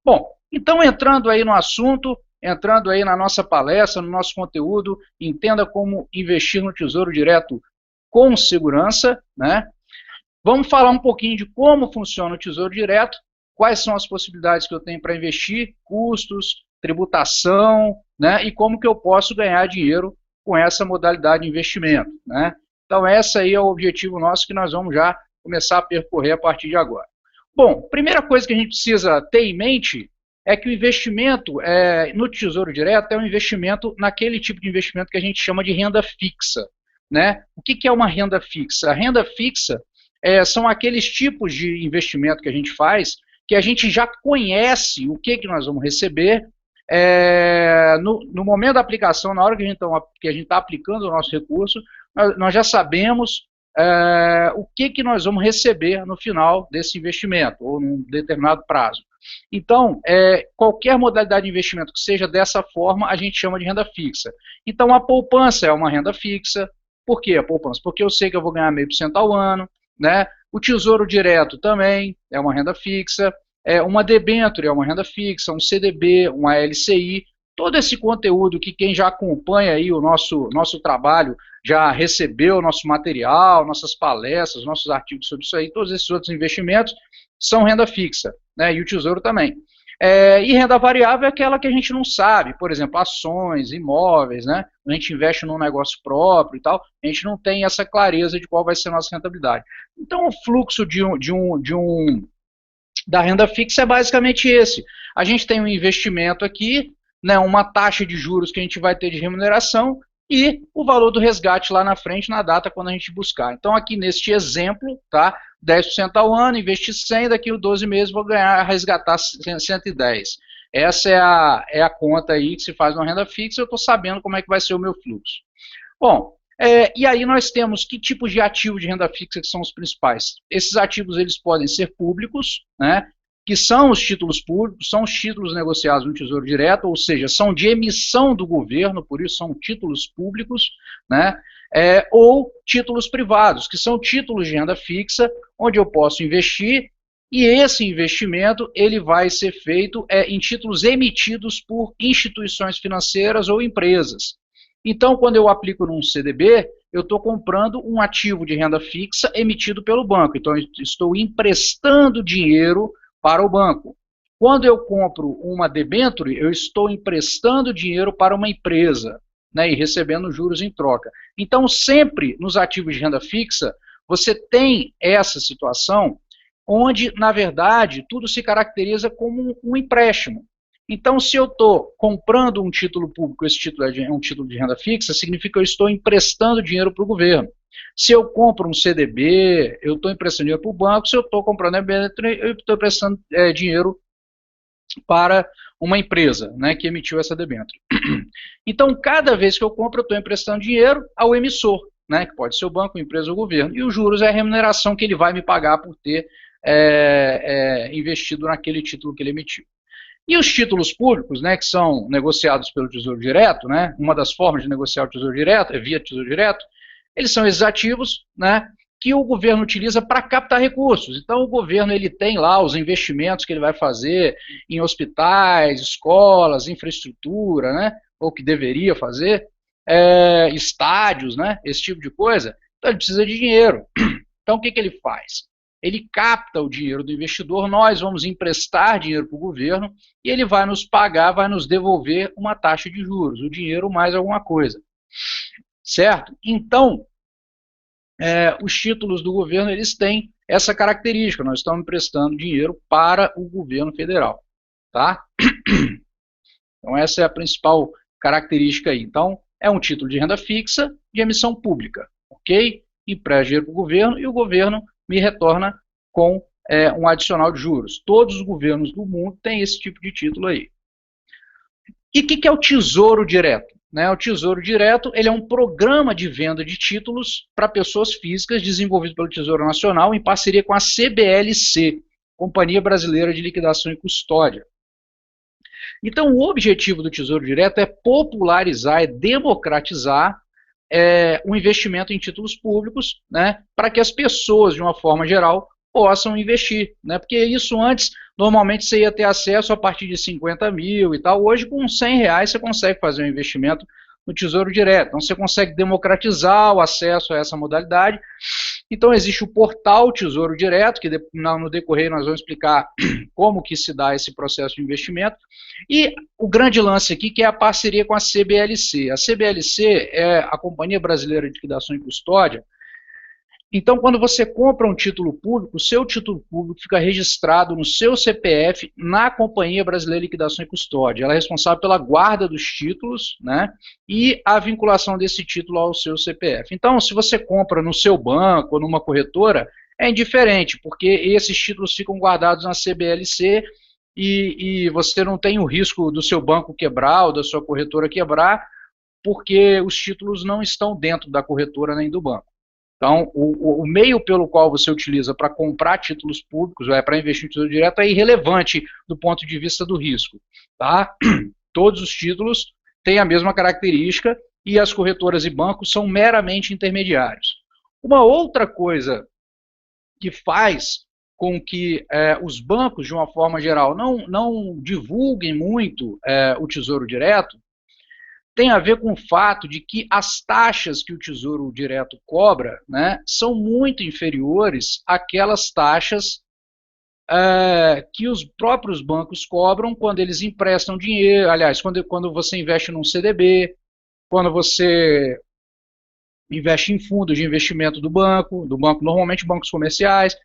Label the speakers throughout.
Speaker 1: Bom, então entrando aí no assunto, entrando aí na nossa palestra, no nosso conteúdo, entenda como investir no Tesouro Direto com segurança, né? Vamos falar um pouquinho de como funciona o Tesouro Direto, quais são as possibilidades que eu tenho para investir, custos, tributação, né? E como que eu posso ganhar dinheiro com essa modalidade de investimento, né? Então, esse aí é o objetivo nosso que nós vamos já começar a percorrer a partir de agora. Bom, primeira coisa que a gente precisa ter em mente é que o investimento no Tesouro Direto é um investimento naquele tipo de investimento que a gente chama de renda fixa, né? O que é uma renda fixa? A renda fixa são aqueles tipos de investimento que a gente faz que a gente já conhece o que nós vamos receber no momento da aplicação, na hora que a gente está aplicando o nosso recurso, nós já sabemos o que nós vamos receber no final desse investimento, ou num determinado prazo. Então, qualquer modalidade de investimento que seja dessa forma, a gente chama de renda fixa. Então, a poupança é uma renda fixa. Por que a poupança? Porque eu sei que eu vou ganhar 0,5% ao ano, né? O Tesouro Direto também é uma renda fixa, uma debênture é uma renda fixa, um CDB, uma LCI, todo esse conteúdo que quem já acompanha aí o nosso trabalho já recebeu nosso material, nossas palestras, nossos artigos sobre isso aí, todos esses outros investimentos são renda fixa, né? E o Tesouro também. E renda variável é aquela que a gente não sabe, por exemplo, ações, imóveis, né? A gente investe num negócio próprio e tal, a gente não tem essa clareza de qual vai ser a nossa rentabilidade. Então, o fluxo da renda fixa é basicamente esse. A gente tem um investimento aqui, né, uma taxa de juros que a gente vai ter de remuneração e o valor do resgate lá na frente, na data quando a gente buscar. Então, aqui neste exemplo, tá, 10% ao ano, investir 100, daqui a 12 meses vou ganhar, resgatar 110. Essa é a conta aí que se faz uma renda fixa, eu estou sabendo como é que vai ser o meu fluxo. Bom, e aí nós temos que tipos de ativos de renda fixa que são os principais. Esses ativos eles podem ser públicos, né, que são os títulos públicos, são os títulos negociados no Tesouro Direto, ou seja, são de emissão do governo, por isso são títulos públicos, né, ou títulos privados, que são títulos de renda fixa, onde eu posso investir, e esse investimento ele vai ser feito em títulos emitidos por instituições financeiras ou empresas. Então, quando eu aplico num CDB, eu estou comprando um ativo de renda fixa emitido pelo banco. Então, eu estou emprestando dinheiro para o banco. Quando eu compro uma debênture, eu estou emprestando dinheiro para uma empresa, né, e recebendo juros em troca. Então, sempre nos ativos de renda fixa, você tem essa situação onde, na verdade, tudo se caracteriza como um empréstimo. Então, se eu estou comprando um título público, esse título é um título de renda fixa, significa que eu estou emprestando dinheiro para o governo. Se eu compro um CDB, eu estou emprestando dinheiro para o banco. Se eu estou comprando eu estou emprestando dinheiro para uma empresa, né, que emitiu essa debênture. Então, cada vez que eu compro, eu estou emprestando dinheiro ao emissor, né, que pode ser o banco, a empresa ou o governo. E os juros é a remuneração que ele vai me pagar por ter investido naquele título que ele emitiu. E os títulos públicos, né, que são negociados pelo Tesouro Direto, né, uma das formas de negociar o Tesouro Direto é via Tesouro Direto, eles são esses ativos, né, que o governo utiliza para captar recursos. Então, o governo ele tem lá os investimentos que ele vai fazer em hospitais, escolas, infraestrutura, né, ou que deveria fazer, estádios, né, esse tipo de coisa. Então, ele precisa de dinheiro. Então, o que ele faz? Ele capta o dinheiro do investidor, nós vamos emprestar dinheiro para o governo e ele vai nos pagar, vai nos devolver uma taxa de juros, o dinheiro mais alguma coisa. Certo? Então, os títulos do governo eles têm essa característica, nós estamos emprestando dinheiro para o governo federal. Tá? Então, essa é a principal característica aí. Então, é um título de renda fixa de emissão pública, ok? Empresta dinheiro para o governo e o governo me retorna com um adicional de juros. Todos os governos do mundo têm esse tipo de título aí. E o que é o Tesouro Direto? Né, o Tesouro Direto ele é um programa de venda de títulos para pessoas físicas desenvolvido pelo Tesouro Nacional em parceria com a CBLC, Companhia Brasileira de Liquidação e Custódia. Então, o objetivo do Tesouro Direto é popularizar, é democratizar o investimento em títulos públicos, né, para que as pessoas, de uma forma geral, possam investir, né? Porque isso antes, normalmente você ia ter acesso a partir de 50 mil e tal, hoje com 100 reais você consegue fazer um investimento no Tesouro Direto, então você consegue democratizar o acesso a essa modalidade. Então existe o portal Tesouro Direto, que no decorrer nós vamos explicar como que se dá esse processo de investimento, e o grande lance aqui que é a parceria com a CBLC. A CBLC é a Companhia Brasileira de Liquidação e Custódia. Então, quando você compra um título público, o seu título público fica registrado no seu CPF na Companhia Brasileira de Liquidação e Custódia. Ela é responsável pela guarda dos títulos, né, e a vinculação desse título ao seu CPF. Então, se você compra no seu banco ou numa corretora, é indiferente, porque esses títulos ficam guardados na CBLC e você não tem o risco do seu banco quebrar ou da sua corretora quebrar, porque os títulos não estão dentro da corretora nem do banco. Então, o meio pelo qual você utiliza para comprar títulos públicos, para investir em tesouro direto, é irrelevante do ponto de vista do risco. Tá? Todos os títulos têm a mesma característica e as corretoras e bancos são meramente intermediários. Uma outra coisa que faz com que os bancos, de uma forma geral, não divulguem muito o tesouro direto, tem a ver com o fato de que as taxas que o Tesouro Direto cobra, né, são muito inferiores àquelas taxas que os próprios bancos cobram quando eles emprestam dinheiro, aliás, quando você investe num CDB, quando você investe em fundos de investimento do banco, normalmente bancos comerciais.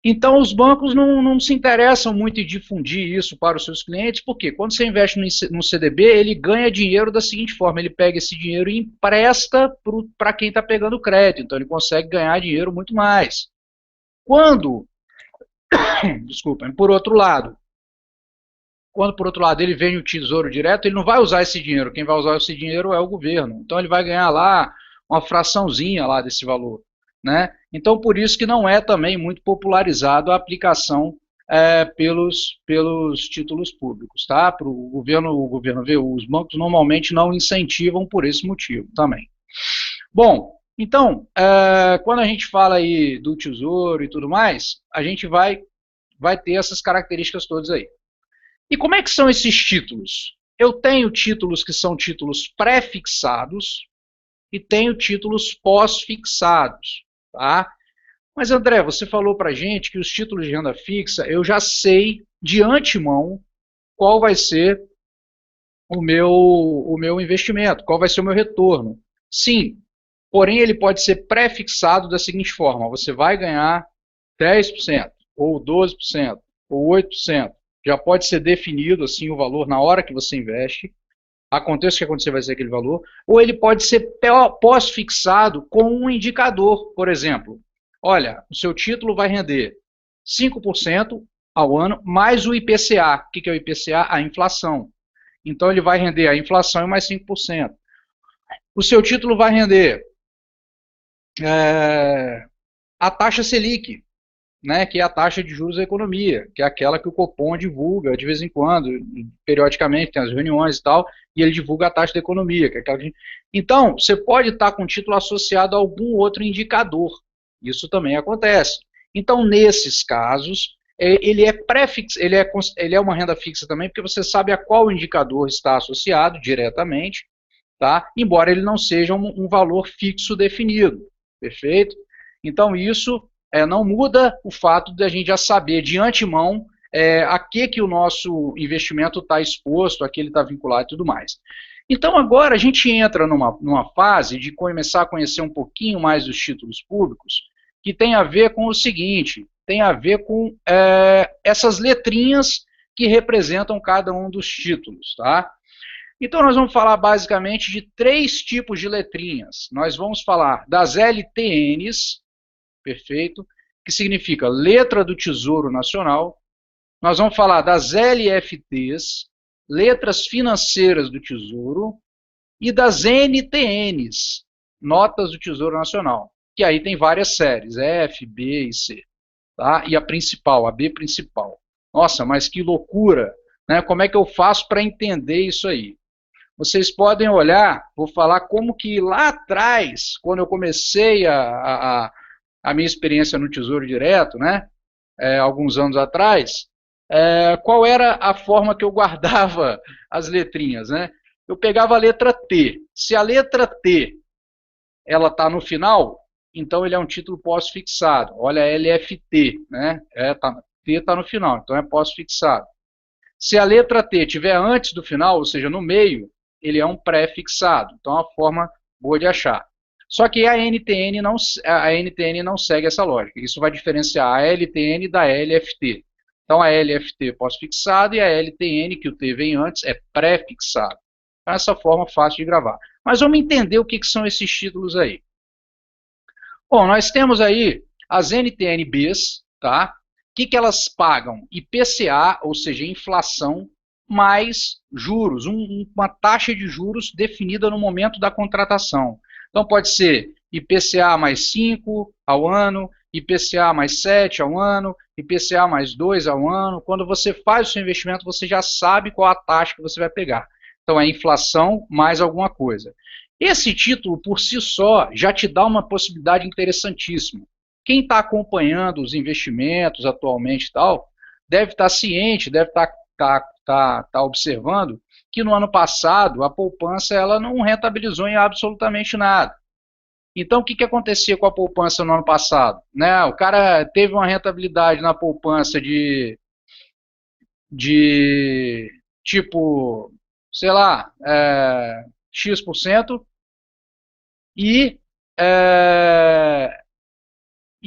Speaker 1: Então, os bancos não se interessam muito em difundir isso para os seus clientes, porque quando você investe no CDB, ele ganha dinheiro da seguinte forma, ele pega esse dinheiro e empresta para quem está pegando crédito, então ele consegue ganhar dinheiro muito mais. Desculpem, por outro lado ele vem o Tesouro Direto, ele não vai usar esse dinheiro, quem vai usar esse dinheiro é o governo, então ele vai ganhar lá uma fraçãozinha lá desse valor. Né? Então, por isso que não é também muito popularizado a aplicação pelos títulos públicos. Tá? Para o governo ver, os bancos normalmente não incentivam por esse motivo também. Bom, então, quando a gente fala aí do tesouro e tudo mais, a gente vai ter essas características todas aí. E como é que são esses títulos? Eu tenho títulos que são títulos pré-fixados e tenho títulos pós-fixados. Tá? Mas André, você falou para a gente que os títulos de renda fixa, eu já sei de antemão qual vai ser o meu investimento, qual vai ser o meu retorno. Sim, porém ele pode ser pré-fixado da seguinte forma, você vai ganhar 10%, ou 12%, ou 8%, já pode ser definido assim o valor na hora que você investe, aconteça o que acontecer vai ser aquele valor, ou ele pode ser pós-fixado com um indicador, por exemplo, olha, o seu título vai render 5% ao ano, mais o IPCA. O que é o IPCA? A inflação. Então ele vai render a inflação e mais 5%. O seu título vai render a taxa Selic, né, que é a taxa de juros da economia, que é aquela que o Copom divulga de vez em quando, periodicamente, tem as reuniões e tal, e ele divulga a taxa da economia. Que é aquela que... Então, você pode estar com o título associado a algum outro indicador. Isso também acontece. Então, nesses casos, ele é pré-fixo, ele é uma renda fixa também, porque você sabe a qual indicador está associado diretamente, tá? Embora ele não seja um valor fixo definido. Perfeito? Então, isso não muda o fato de a gente já saber de antemão a que o nosso investimento está exposto, a que ele está vinculado e tudo mais. Então agora a gente entra numa fase de começar a conhecer um pouquinho mais dos títulos públicos, que tem a ver com o seguinte, tem a ver com essas letrinhas que representam cada um dos títulos. Tá? Então nós vamos falar basicamente de 3 tipos de letrinhas. Nós vamos falar das LTNs, perfeito, que significa Letra do Tesouro Nacional. Nós vamos falar das LFTs, Letras Financeiras do Tesouro, e das NTNs, Notas do Tesouro Nacional, que aí tem várias séries, F, B e C. Tá? E a principal, a B principal. Nossa, mas que loucura! Né? Como é que eu faço para entender isso aí? Vocês podem olhar, vou falar como que lá atrás, quando eu comecei a a minha experiência no Tesouro Direto, né, alguns anos atrás, qual era a forma que eu guardava as letrinhas, né? Eu pegava a letra T. Se a letra T ela está no final, então ele é um título pós-fixado. Olha a LFT, né? T está no final, então é pós-fixado. Se a letra T estiver antes do final, ou seja, no meio, ele é um pré-fixado. Então é uma forma boa de achar. Só que a NTN não segue essa lógica. Isso vai diferenciar a LTN da LFT. Então a LFT pós-fixado e a LTN, que o T vem antes, é pré-fixado. Então, essa forma fácil de gravar. Mas vamos entender o que são esses títulos aí. Bom, nós temos aí as NTNBs, tá? O que elas pagam? IPCA, ou seja, inflação, mais juros, uma taxa de juros definida no momento da contratação. Então pode ser IPCA mais 5 ao ano, IPCA mais 7 ao ano, IPCA mais 2 ao ano. Quando você faz o seu investimento, você já sabe qual a taxa que você vai pegar. Então é inflação mais alguma coisa. Esse título, por si só, já te dá uma possibilidade interessantíssima. Quem está acompanhando os investimentos atualmente e tal, deve estar ciente, deve estar observando que no ano passado a poupança ela não rentabilizou em absolutamente nada. Então, o que acontecia com a poupança no ano passado? Né? O cara teve uma rentabilidade na poupança de tipo, sei lá, X% e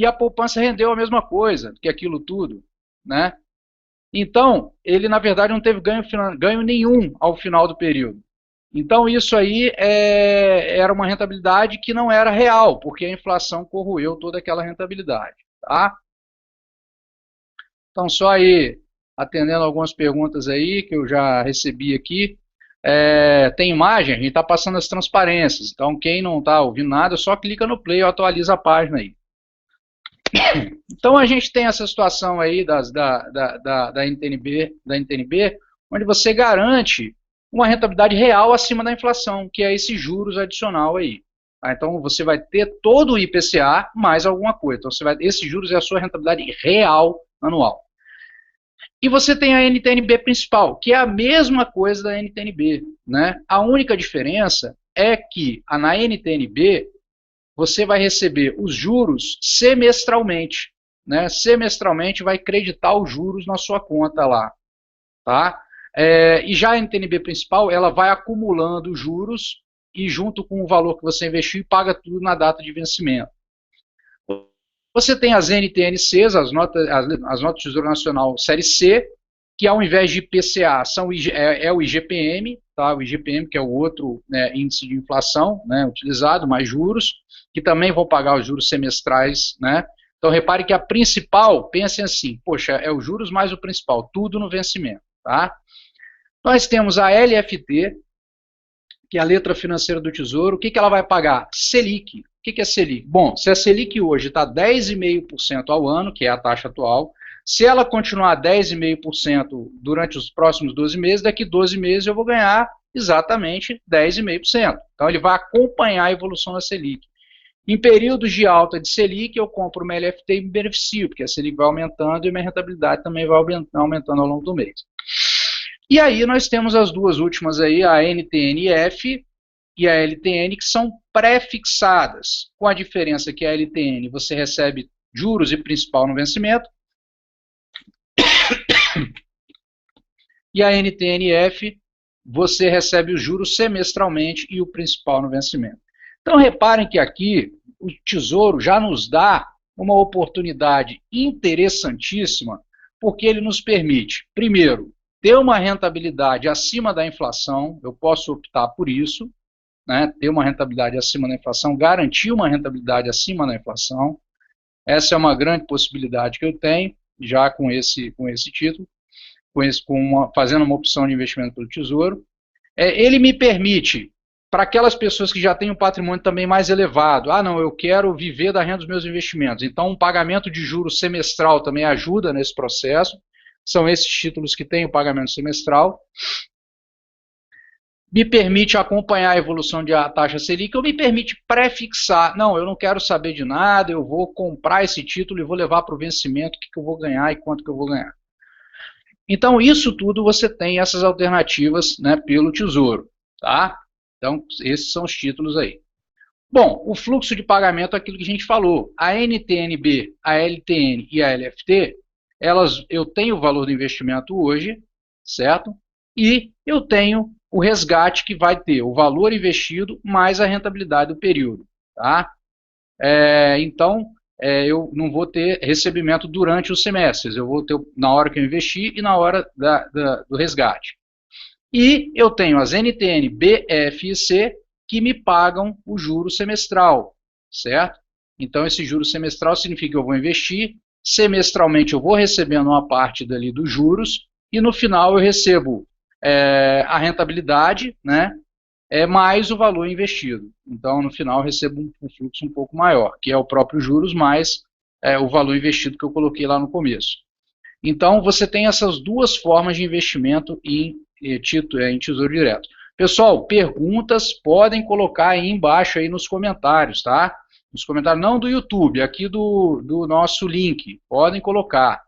Speaker 1: a poupança rendeu a mesma coisa que aquilo tudo, né? Então, ele na verdade não teve ganho nenhum ao final do período. Então, isso aí era uma rentabilidade que não era real, porque a inflação corroeu toda aquela rentabilidade, tá? Então, só aí, atendendo algumas perguntas aí que eu já recebi aqui. Tem imagem, a gente está passando as transparências. Então, quem não está ouvindo nada, só clica no play ou atualiza a página aí. Então, a gente tem essa situação aí da NTNB, onde você garante uma rentabilidade real acima da inflação, que é esse juros adicional aí. Tá? Então, você vai ter todo o IPCA mais alguma coisa. Então, esse juros é a sua rentabilidade real anual. E você tem a NTNB principal, que é a mesma coisa da NTNB. Né? A única diferença é que na NTNB você vai receber os juros semestralmente. Né? Semestralmente vai creditar os juros na sua conta lá. Tá? E já a NTNB principal, ela vai acumulando juros e junto com o valor que você investiu, paga tudo na data de vencimento. Você tem as NTNCs, as notas de Tesouro Nacional Série C, que ao invés de IPCA é o IGPM, tá? O IGPM, que é o outro, né, índice de inflação, né, utilizado, mais juros, que também vão pagar os juros semestrais. Né? Então repare que a principal, pensem assim, poxa, é os juros mais o principal, tudo no vencimento. Tá? Nós temos a LFT, que é a letra financeira do Tesouro. O que ela vai pagar? Selic. O que é Selic? Bom, se a Selic hoje está 10,5% ao ano, que é a taxa atual, se ela continuar 10,5% durante os próximos 12 meses, daqui 12 meses eu vou ganhar exatamente 10,5%. Então ele vai acompanhar a evolução da Selic. Em períodos de alta de Selic, eu compro uma LFT e me beneficio, porque a Selic vai aumentando e minha rentabilidade também vai aumentando ao longo do mês. E aí nós temos as duas últimas aí, a NTNF e a LTN, que são pré-fixadas, com a diferença que a LTN você recebe juros e principal no vencimento, e a NTNF você recebe os juros semestralmente e o principal no vencimento. Então reparem que aqui o Tesouro já nos dá uma oportunidade interessantíssima, porque ele nos permite, primeiro, ter uma rentabilidade acima da inflação. Eu posso optar por isso, né, ter uma rentabilidade acima da inflação, garantir uma rentabilidade acima da inflação. Essa é uma grande possibilidade que eu tenho, já com esse título, fazendo uma opção de investimento pelo Tesouro. Ele me permite, para aquelas pessoas que já têm um patrimônio também mais elevado, não, eu quero viver da renda dos meus investimentos, então um pagamento de juros semestral também ajuda nesse processo. São esses títulos que têm o pagamento semestral. me permite acompanhar a evolução da taxa Selic ou me permite pré-fixar. Não, eu não quero saber de nada, eu vou comprar esse título e vou levar para o vencimento o que eu vou ganhar e quanto que eu vou ganhar. Então, isso tudo você tem essas alternativas, né, pelo Tesouro. Tá? Então, esses são os títulos aí. Bom, o fluxo de pagamento é aquilo que a gente falou. A NTN-B, a LTN e a LFT, eu tenho o valor do investimento hoje, certo? E eu tenho o resgate que vai ter o valor investido mais a rentabilidade do período. Tá? Então, eu não vou ter recebimento durante os semestres, eu vou ter na hora que eu investi e na hora do resgate. E eu tenho as NTN, B, F e C, que me pagam o juro semestral, certo? Então, esse juro semestral significa que eu vou investir, semestralmente eu vou recebendo uma parte dali dos juros, e no final eu recebo a rentabilidade, né? Mais o valor investido. Então, no final, eu recebo um fluxo um pouco maior, que é o próprio juros mais o valor investido que eu coloquei lá no começo. Então, você tem essas duas formas de investimento em Tesouro Direto. Pessoal, perguntas podem colocar aí embaixo aí nos comentários, tá? Nos comentários, não do YouTube, aqui do nosso link. Podem colocar,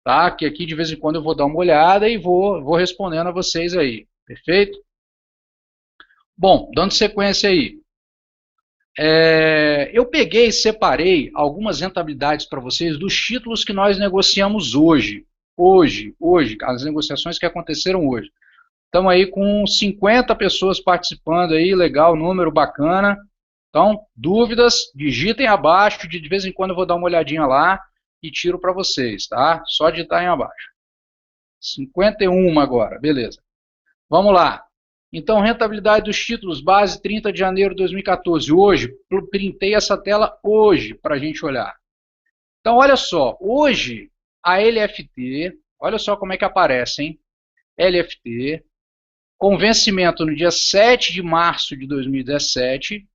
Speaker 1: tá? Que aqui de vez em quando eu vou dar uma olhada e vou respondendo a vocês aí. Perfeito? Bom, dando sequência aí. Eu peguei e separei algumas rentabilidades para vocês dos títulos que nós negociamos hoje. Hoje, as negociações que aconteceram hoje. Estamos aí com 50 pessoas participando aí, legal, número bacana. Então, dúvidas, digitem abaixo, de vez em quando eu vou dar uma olhadinha lá e tiro para vocês, tá? Só digitar aí abaixo. 51 agora, beleza. Vamos lá. Então, rentabilidade dos títulos base 30 de janeiro de 2014. Hoje, printei essa tela hoje para a gente olhar. Então, olha só, hoje a LFT, olha só como é que aparece, hein? LFT, com vencimento no dia 7 de março de 2017,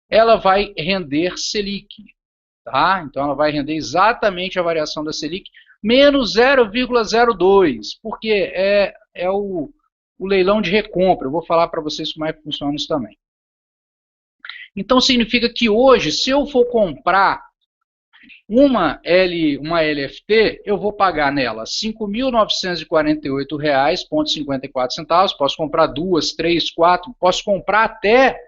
Speaker 1: ela vai render Selic. Tá? Então, ela vai render exatamente a variação da Selic, menos 0,02, porque é o leilão de recompra. Eu vou falar para vocês como é que funciona isso também. Então, significa que hoje, se eu for comprar uma LFT, eu vou pagar nela R$ 5.948,54. Posso comprar duas, três, quatro, posso comprar até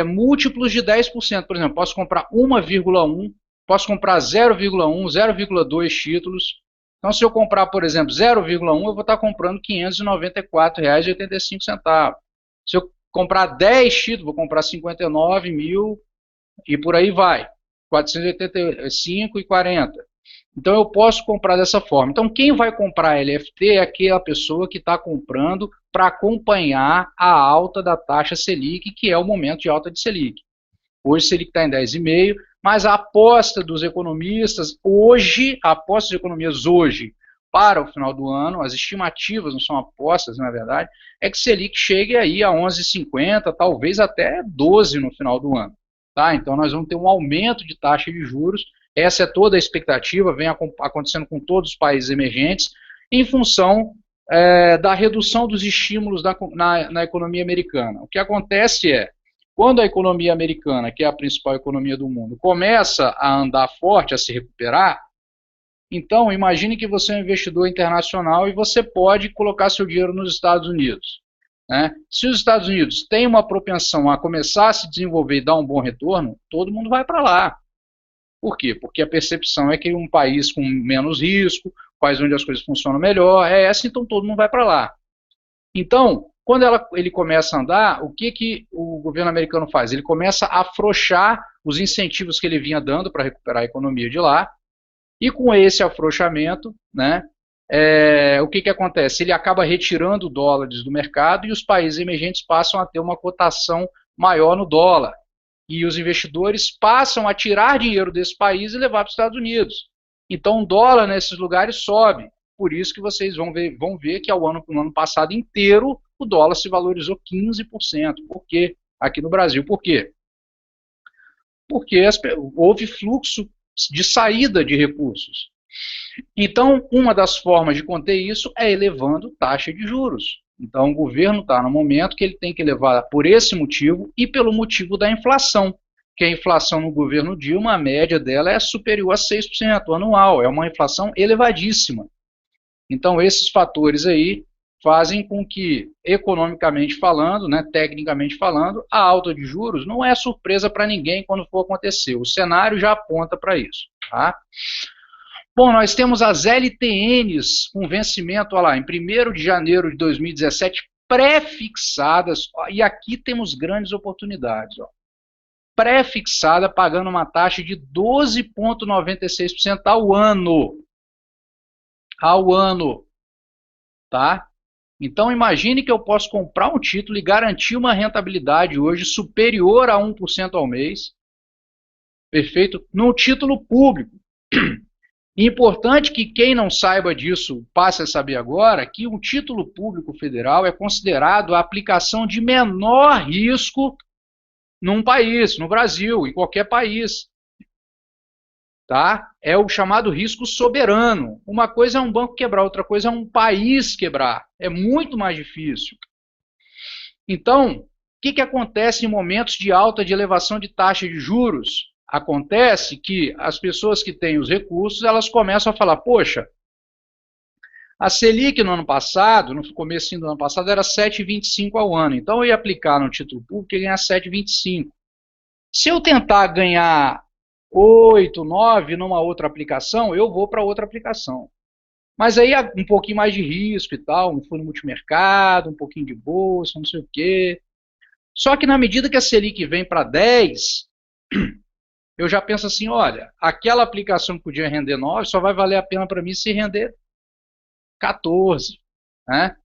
Speaker 1: múltiplos de 10%. Por exemplo, posso comprar 1,1, posso comprar 0,1, 0,2 títulos. Então, se eu comprar, por exemplo, 0,1, eu vou estar comprando R$ 594,85. Se eu comprar 10 títulos, vou comprar 59 mil e por aí vai. 485,40. Então, eu posso comprar dessa forma. Então, quem vai comprar LFT é aquela pessoa que está comprando para acompanhar a alta da taxa Selic, que é o momento de alta de Selic. Hoje, Selic está em 10,5%, mas a aposta dos economistas hoje, para o final do ano, as estimativas, não são apostas, na verdade, é que Selic chegue aí a 11,50, talvez até 12 no final do ano. Tá? Então, nós vamos ter um aumento de taxa de juros. Essa é toda a expectativa, vem acontecendo com todos os países emergentes, em função da redução dos estímulos na economia americana. O que acontece é, quando a economia americana, que é a principal economia do mundo, começa a andar forte, a se recuperar, então imagine que você é um investidor internacional e você pode colocar seu dinheiro nos Estados Unidos. Né? Se os Estados Unidos têm uma propensão a começar a se desenvolver e dar um bom retorno, todo mundo vai para lá. Por quê? Porque a percepção é que um país com menos risco, país onde as coisas funcionam melhor, é essa, então todo mundo vai para lá. Então, quando ele começa a andar, o que o governo americano faz? Ele começa a afrouxar os incentivos que ele vinha dando para recuperar a economia de lá, e com esse afrouxamento, né, o que acontece? Ele acaba retirando dólares do mercado e os países emergentes passam a ter uma cotação maior no dólar. E os investidores passam a tirar dinheiro desse país e levar para os Estados Unidos. Então o dólar nesses lugares sobe. Por isso que vocês vão ver que no ano passado inteiro o dólar se valorizou 15%. Por quê? Aqui no Brasil. Por quê? Porque houve fluxo de saída de recursos. Então, uma das formas de conter isso é elevando taxa de juros. Então, o governo está no momento que ele tem que levar por esse motivo e pelo motivo da inflação, que a inflação no governo Dilma, a média dela é superior a 6% anual, é uma inflação elevadíssima. Então, esses fatores aí fazem com que, economicamente falando, né, tecnicamente falando, a alta de juros não é surpresa para ninguém quando for acontecer. O cenário já aponta para isso. Tá? Bom, nós temos as LTNs com vencimento, olha lá, em 1º de janeiro de 2017, pré-fixadas, e aqui temos grandes oportunidades. Pré-fixada, pagando uma taxa de 12,96% ao ano. Ao ano. Tá? Então, imagine que eu posso comprar um título e garantir uma rentabilidade hoje superior a 1% ao mês, perfeito? Num título público. Importante que quem não saiba disso passe a saber agora que um título público federal é considerado a aplicação de menor risco num país, no Brasil, em qualquer país. Tá? É o chamado risco soberano. Uma coisa é um banco quebrar, outra coisa é um país quebrar. É muito mais difícil. Então, o que acontece em momentos de alta de elevação de taxa de juros? Acontece que as pessoas que têm os recursos, elas começam a falar, poxa, a Selic no ano passado, no começo do ano passado, era 7,25 ao ano. Então, eu ia aplicar no título público e ganhar 7,25. Se eu tentar ganhar 8, 9 numa outra aplicação, eu vou para outra aplicação. Mas aí um pouquinho mais de risco e tal, um fundo multimercado, um pouquinho de bolsa, não sei o quê. Só que na medida que a Selic vem para 10, eu já penso assim, olha, aquela aplicação que podia render 9 só vai valer a pena para mim se render 14. Né?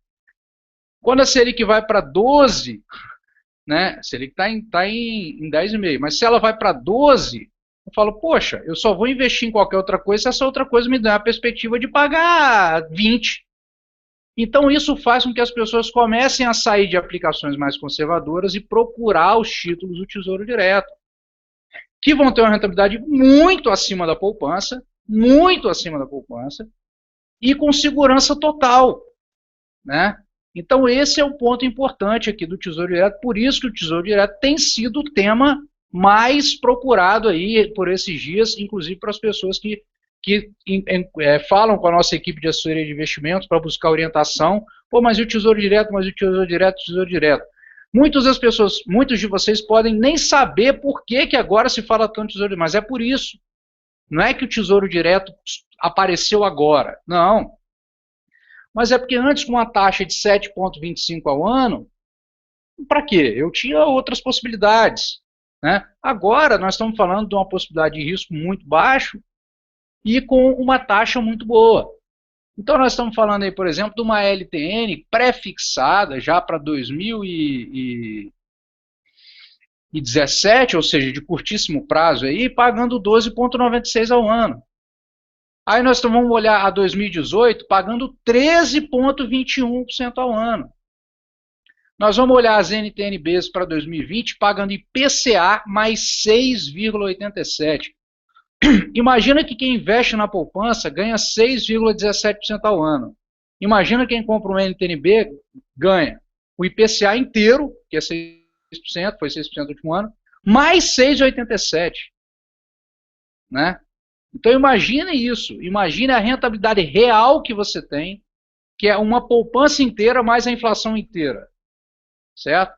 Speaker 1: Quando a Selic vai para 12, né, a Selic está em 10,5, mas se ela vai para 12, eu falo, poxa, eu só vou investir em qualquer outra coisa se essa outra coisa me dá a perspectiva de pagar 20. Então isso faz com que as pessoas comecem a sair de aplicações mais conservadoras e procurar os títulos do Tesouro Direto, que vão ter uma rentabilidade muito acima da poupança, e com segurança total. Né? Então esse é o ponto importante aqui do Tesouro Direto, por isso que o Tesouro Direto tem sido o tema mais procurado aí por esses dias, inclusive para as pessoas que falam com a nossa equipe de assessoria de investimentos para buscar orientação. Pô, mas e o Tesouro Direto, Tesouro Direto. Muitos de vocês podem nem saber por que agora se fala tanto de Tesouro Direto, mas é por isso. Não é que o Tesouro Direto apareceu agora, não. Mas é porque antes, com uma taxa de 7,25 ao ano, para quê? Eu tinha outras possibilidades. Né? Agora, nós estamos falando de uma possibilidade de risco muito baixo e com uma taxa muito boa. Então, nós estamos falando aí, por exemplo, de uma LTN pré-fixada já para 2017, ou seja, de curtíssimo prazo, aí, pagando 12,96 ao ano. Aí nós vamos olhar a 2018 pagando 13,21% ao ano. Nós vamos olhar as NTNBs para 2020 pagando IPCA mais 6,87%. Imagina que quem investe na poupança ganha 6,17% ao ano. Imagina quem compra um NTNB ganha o IPCA inteiro, que é 6%, foi 6% no último ano, mais 6,87%. Né? Então imagine isso, imagine a rentabilidade real que você tem, que é uma poupança inteira mais a inflação inteira, certo?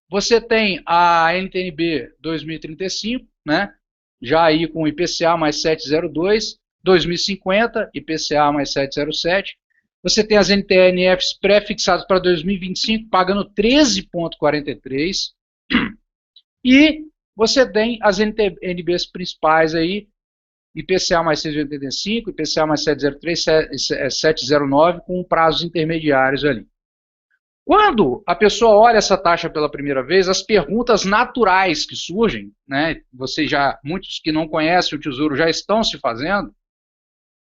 Speaker 1: Você tem a NTNB 2035, né? Já aí com IPCA mais 7,02, 2050, IPCA mais 7,07. Você tem as NTNFs pré-fixadas para 2025, pagando 13,43. E você tem as NTNBs principais aí, IPCA mais 6,85, IPCA mais 7,03, 7,09, com prazos intermediários ali. Quando a pessoa olha essa taxa pela primeira vez, as perguntas naturais que surgem, né, muitos que não conhecem o Tesouro já estão se fazendo,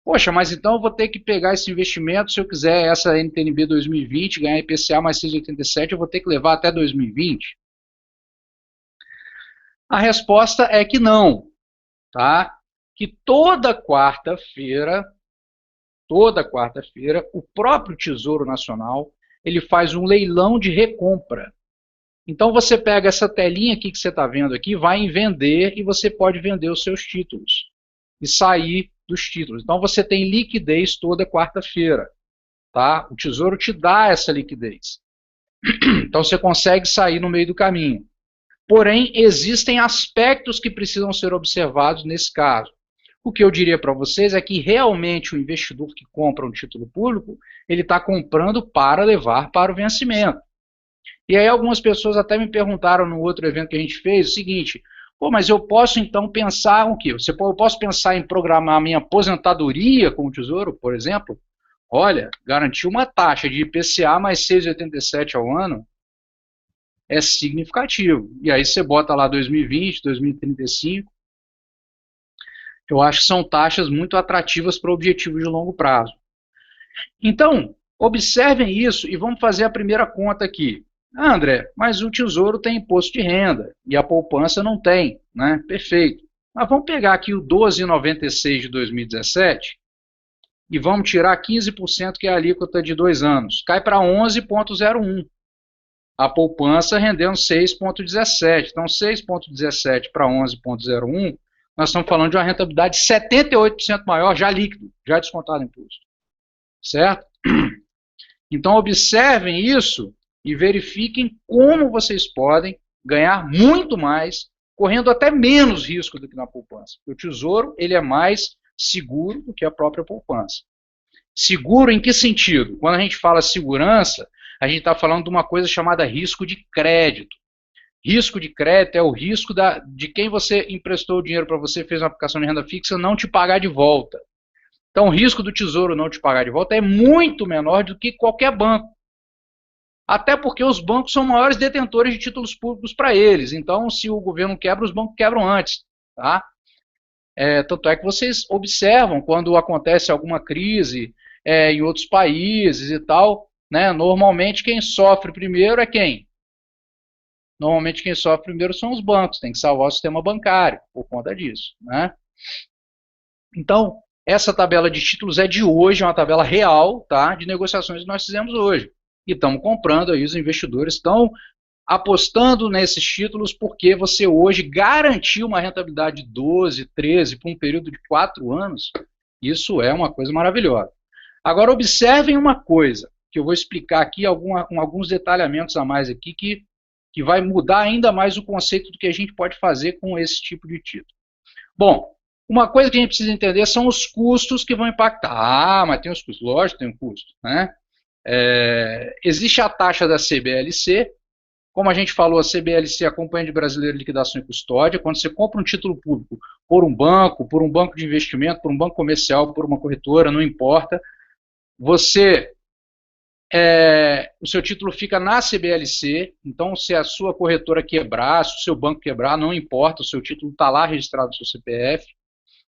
Speaker 1: poxa, mas então eu vou ter que pegar esse investimento, se eu quiser essa NTNB 2020, ganhar IPCA mais 6,87, eu vou ter que levar até 2020? A resposta é que não, tá? Que toda quarta-feira toda quarta-feira, o próprio Tesouro Nacional, ele faz um leilão de recompra. Então você pega essa telinha aqui que você está vendo aqui, vai em vender e você pode vender os seus títulos e sair dos títulos. Então você tem liquidez toda quarta-feira, tá? O Tesouro te dá essa liquidez. Então você consegue sair no meio do caminho. Porém, existem aspectos que precisam ser observados nesse caso. O que eu diria para vocês é que realmente o investidor que compra um título público, ele está comprando para levar para o vencimento. E aí algumas pessoas até me perguntaram no outro evento que a gente fez o seguinte: pô, mas eu posso então pensar o quê? Eu posso pensar em programar a minha aposentadoria com o Tesouro, por exemplo? Olha, garantir uma taxa de IPCA mais 6,87 ao ano é significativo. E aí você bota lá 2020, 2035. Eu acho que são taxas muito atrativas para objetivos de longo prazo. Então, observem isso e vamos fazer a primeira conta aqui. Ah, André, mas o Tesouro tem imposto de renda e a poupança não tem, né? Perfeito. Mas vamos pegar aqui o 12,96 de 2017 e vamos tirar 15%, que é a alíquota de 2 anos. Cai para 11,01. A poupança rendendo 6,17. Então, 6,17 para 11,01, nós estamos falando de uma rentabilidade 78% maior, já líquido, já descontado imposto. Certo? Então, observem isso e verifiquem como vocês podem ganhar muito mais, correndo até menos risco do que na poupança. O Tesouro, ele é mais seguro do que a própria poupança. Seguro em que sentido? Quando a gente fala segurança, a gente está falando de uma coisa chamada risco de crédito. Risco de crédito é o risco de quem você emprestou o dinheiro para você, fez uma aplicação de renda fixa, não te pagar de volta. Então, o risco do Tesouro não te pagar de volta é muito menor do que qualquer banco. Até porque os bancos são maiores detentores de títulos públicos para eles. Então, se o governo quebra, os bancos quebram antes. Tá? Tanto é que vocês observam quando acontece alguma crise em outros países e tal, né? Normalmente quem sofre primeiro é quem? Normalmente quem sofre primeiro são os bancos, tem que salvar o sistema bancário por conta disso. Né? Então, essa tabela de títulos é de hoje, é uma tabela real, tá, de negociações que nós fizemos hoje. E estamos comprando aí, os investidores estão apostando nesses títulos porque você hoje garantiu uma rentabilidade de 12, 13 por um período de 4 anos. Isso é uma coisa maravilhosa. Agora, observem uma coisa, que eu vou explicar aqui alguns detalhamentos a mais aqui que vai mudar ainda mais o conceito do que a gente pode fazer com esse tipo de título. Bom, uma coisa que a gente precisa entender são os custos que vão impactar. Ah, mas tem os custos. Lógico que tem um custo. Né? Existe a taxa da CBLC. Como a gente falou, a CBLC é a Companhia Brasileira de Liquidação e Custódia. Quando você compra um título público por um banco de investimento, por um banco comercial, por uma corretora, não importa, o seu título fica na CBLC. Então, se a sua corretora quebrar, se o seu banco quebrar, não importa, o seu título está lá registrado no seu CPF.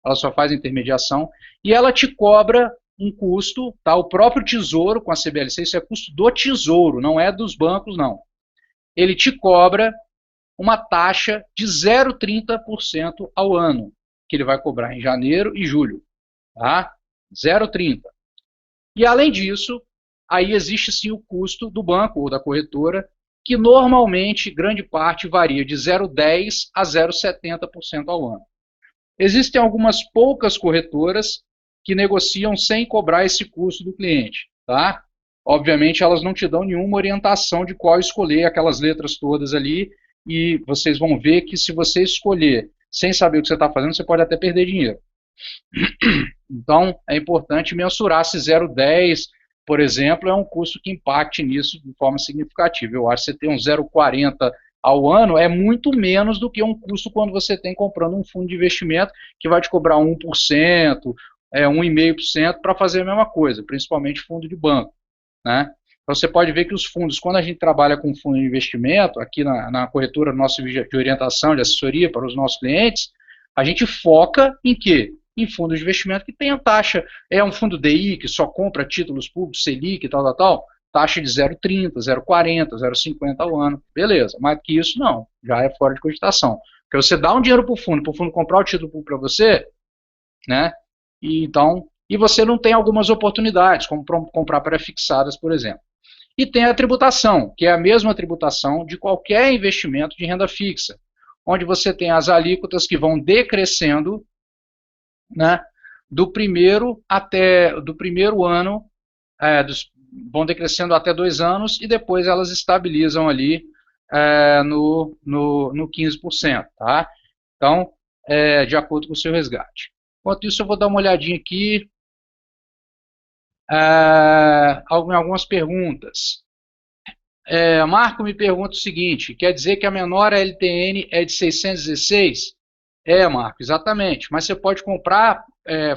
Speaker 1: Ela só faz a intermediação e ela te cobra um custo, tá? O próprio Tesouro com a CBLC, isso é custo do Tesouro, não é dos bancos, não. Ele te cobra uma taxa de 0,30% ao ano, que ele vai cobrar em janeiro e julho, tá? 0,30%. E além disso, aí existe sim o custo do banco ou da corretora, que normalmente, grande parte, varia de 0,10% a 0,70% ao ano. Existem algumas poucas corretoras que negociam sem cobrar esse custo do cliente. Tá? Obviamente, elas não te dão nenhuma orientação de qual escolher, aquelas letras todas ali, e vocês vão ver que se você escolher sem saber o que você está fazendo, você pode até perder dinheiro. Então, é importante mensurar se 0,10, por exemplo, é um custo que impacte nisso de forma significativa. Eu acho que você ter um 0,40 ao ano é muito menos do que um custo quando você tem comprando um fundo de investimento que vai te cobrar 1%, 1,5% para fazer a mesma coisa, principalmente fundo de banco. Né? Então você pode ver que os fundos, quando a gente trabalha com fundo de investimento, aqui na corretora nossa de orientação, de assessoria para os nossos clientes, a gente foca em quê? Em fundos de investimento que tem a taxa, é um fundo DI que só compra títulos públicos, Selic e tal, taxa de 0,30, 0,40, 0,50 ao ano. Beleza, mais que isso não, já é fora de cogitação. Porque você dá um dinheiro para o fundo comprar o título público para você, né? E então e você não tem algumas oportunidades, como comprar pré-fixadas, por exemplo. E tem a tributação, que é a mesma tributação de qualquer investimento de renda fixa, onde você tem as alíquotas que vão decrescendo, né, do primeiro ano, vão decrescendo até 2 anos, e depois elas estabilizam ali no 15%. Tá? Então, de acordo com o seu resgate. Enquanto isso, eu vou dar uma olhadinha aqui em algumas perguntas. Marco me pergunta o seguinte: quer dizer que a menor LTN é de 616? Marco, exatamente. Mas você pode comprar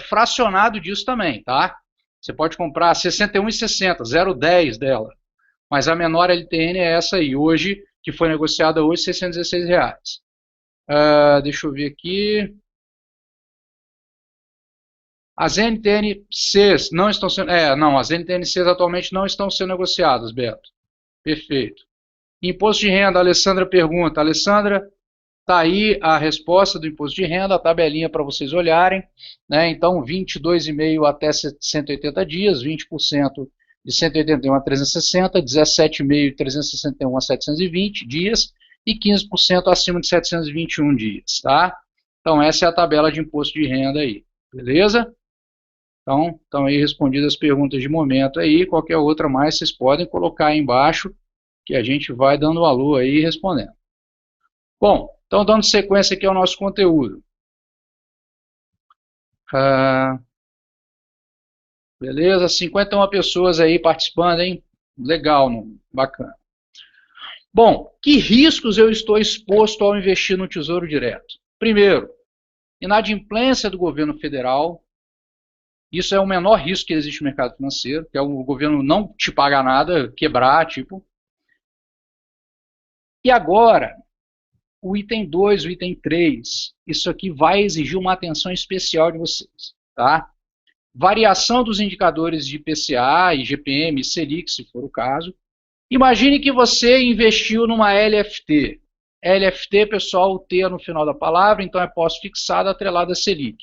Speaker 1: fracionado disso também, tá? Você pode comprar 61,60, 0,10 dela. Mas a menor LTN é essa aí, hoje, que foi negociada hoje, R$ 616. Deixa eu ver aqui. As NTNCs não estão sendo... não, as NTNCs atualmente não estão sendo negociadas, Beto. Perfeito. Imposto de renda, a Alessandra pergunta. Alessandra, está aí a resposta do imposto de renda, a tabelinha para vocês olharem. Né? Então, 22,5% até 180 dias, 20% de 181 a 360, 17,5% de 361 a 720 dias e 15% acima de 721 dias. Tá? Então, essa é a tabela de imposto de renda aí. Beleza? Então, estão aí respondidas as perguntas de momento aí. Qualquer outra mais, vocês podem colocar aí embaixo, que a gente vai dando valor aí e respondendo. Bom, então dando sequência aqui ao nosso conteúdo. Beleza, 51 pessoas aí participando, hein? Legal, bacana. Bom, que riscos eu estou exposto ao investir no Tesouro Direto? Primeiro, inadimplência do governo federal. Isso é o menor risco que existe no mercado financeiro, que é o governo não te pagar nada, quebrar, tipo. E agora, o item 2, o item 3, isso aqui vai exigir uma atenção especial de vocês, tá? Variação dos indicadores de IPCA, IGPM, Selic, se for o caso. Imagine que você investiu numa LFT. LFT, pessoal, o T no final da palavra, então é pós-fixado atrelado a Selic.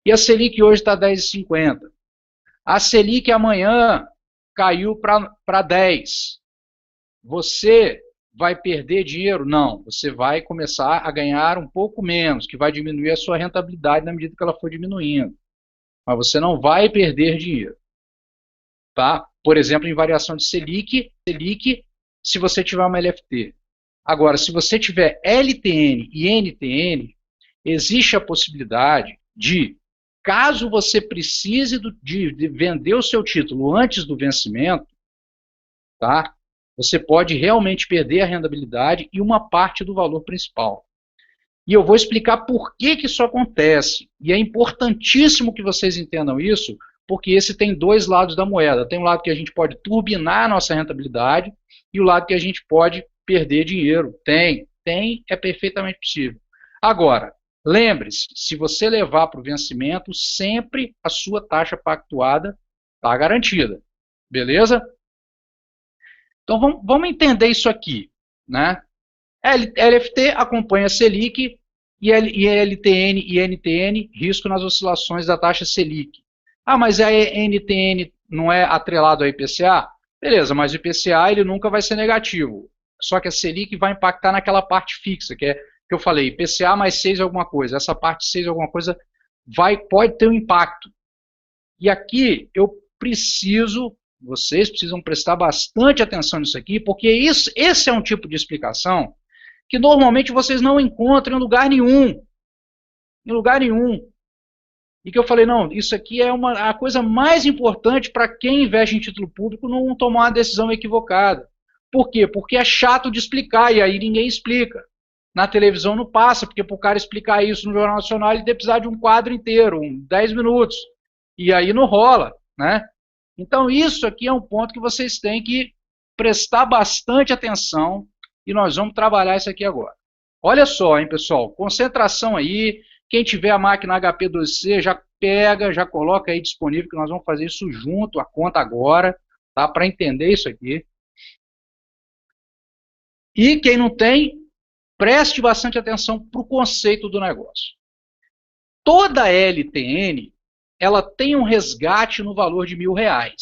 Speaker 1: E a Selic hoje está 10,50. A Selic amanhã caiu para 10. Você vai perder dinheiro? Não. Você vai começar a ganhar um pouco menos, que vai diminuir a sua rentabilidade na medida que ela for diminuindo. Mas você não vai perder dinheiro. Tá? Por exemplo, em variação de Selic, se você tiver uma LFT. Agora, se você tiver LTN e NTN, existe a possibilidade de, caso você precise de vender o seu título antes do vencimento, tá? Você pode realmente perder a rentabilidade e uma parte do valor principal. E eu vou explicar por que isso acontece. E é importantíssimo que vocês entendam isso, porque esse tem dois lados da moeda. Tem um lado que a gente pode turbinar a nossa rentabilidade e o lado que a gente pode perder dinheiro. É perfeitamente possível. Agora, lembre-se, se você levar para o vencimento, sempre a sua taxa pactuada está garantida. Beleza? Então vamos entender isso aqui. Né? LFT acompanha a Selic e LTN e NTN, risco nas oscilações da taxa Selic. Mas a NTN não é atrelado ao IPCA? Beleza, mas o IPCA ele nunca vai ser negativo. Só que a Selic vai impactar naquela parte fixa, que eu falei, IPCA mais 6 alguma coisa. Essa parte 6 alguma coisa pode ter um impacto. E aqui vocês precisam prestar bastante atenção nisso aqui, porque esse é um tipo de explicação que normalmente vocês não encontram em lugar nenhum. Em lugar nenhum. E que eu falei, não, isso aqui é a coisa mais importante para quem investe em título público não tomar uma decisão equivocada. Por quê? Porque é chato de explicar e aí ninguém explica. Na televisão não passa, porque para o cara explicar isso no Jornal Nacional ele deve precisar de um quadro inteiro, 10 minutos. E aí não rola, né? Então isso aqui é um ponto que vocês têm que prestar bastante atenção e nós vamos trabalhar isso aqui agora. Olha só, hein, pessoal, concentração aí. Quem tiver a máquina HP2C, já pega, já coloca aí disponível, que nós vamos fazer isso junto, a conta agora, tá? Para entender isso aqui. E quem não tem, preste bastante atenção para o conceito do negócio. Toda LTN, ela tem um resgate no valor de R$ 1.000.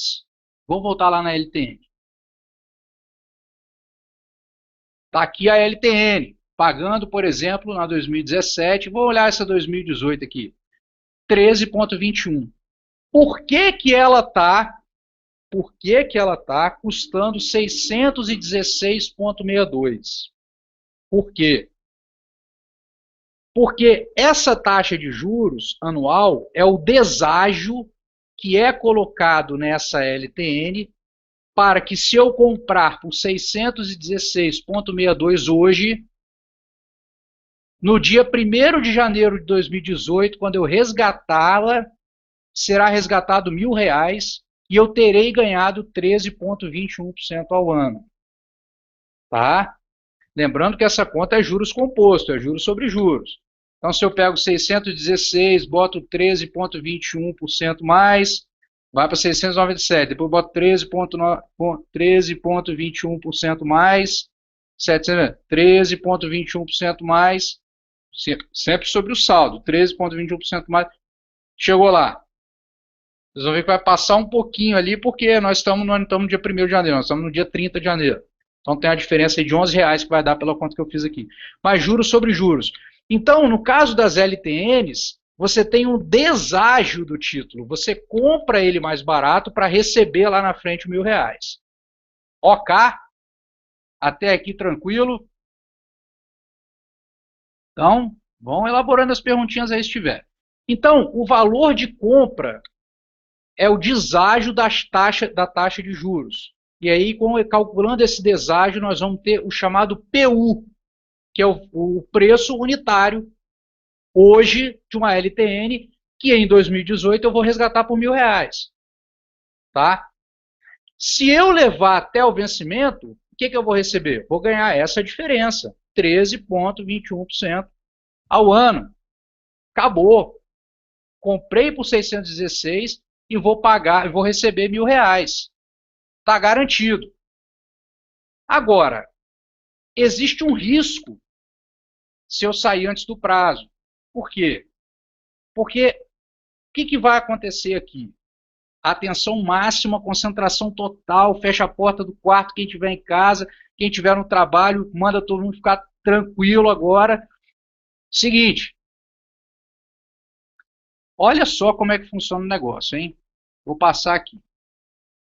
Speaker 1: Vou voltar lá na LTN. Está aqui a LTN, pagando, por exemplo, na 2017, vou olhar essa 2018 aqui, 13,21. Por que que ela está custando 616,62? Por quê? Porque essa taxa de juros anual é o deságio que é colocado nessa LTN para que, se eu comprar por 616,62 hoje, no dia 1º de janeiro de 2018, quando eu resgatá-la, será resgatado R$ 1.000 e eu terei ganhado 13,21% ao ano. Tá? Lembrando que essa conta é juros composto, é juros sobre juros. Então, se eu pego 616, boto 13,21% mais, vai para 697, depois boto 13,21% mais, 13,21% mais, sempre sobre o saldo, 13,21% mais, chegou lá. Vocês vão ver que vai passar um pouquinho ali, porque nós não estamos no dia 1º de janeiro, nós estamos no dia 30 de janeiro. Então tem a diferença de R$ 11 que vai dar pela conta que eu fiz aqui. Mas juros sobre juros. Então, no caso das LTNs, você tem um deságio do título. Você compra ele mais barato para receber lá na frente R$ 1.000. Ok? Até aqui tranquilo? Então, vão elaborando as perguntinhas aí se tiver. Então, o valor de compra é o deságio da taxa de juros. E aí, calculando esse deságio, nós vamos ter o chamado PU, que é o preço unitário, hoje, de uma LTN, que em 2018 eu vou resgatar por R$ 1.000. Tá? Se eu levar até o vencimento, o que eu vou receber? Vou ganhar essa diferença, 13,21% ao ano. Acabou. Comprei por 616 e vou receber R$ 1.000. Está garantido. Agora, existe um risco se eu sair antes do prazo. Por quê? Porque o que vai acontecer aqui? Atenção máxima, concentração total, fecha a porta do quarto, quem estiver em casa, quem estiver no trabalho, manda todo mundo ficar tranquilo agora. Seguinte, olha só como é que funciona o negócio, hein? Vou passar aqui.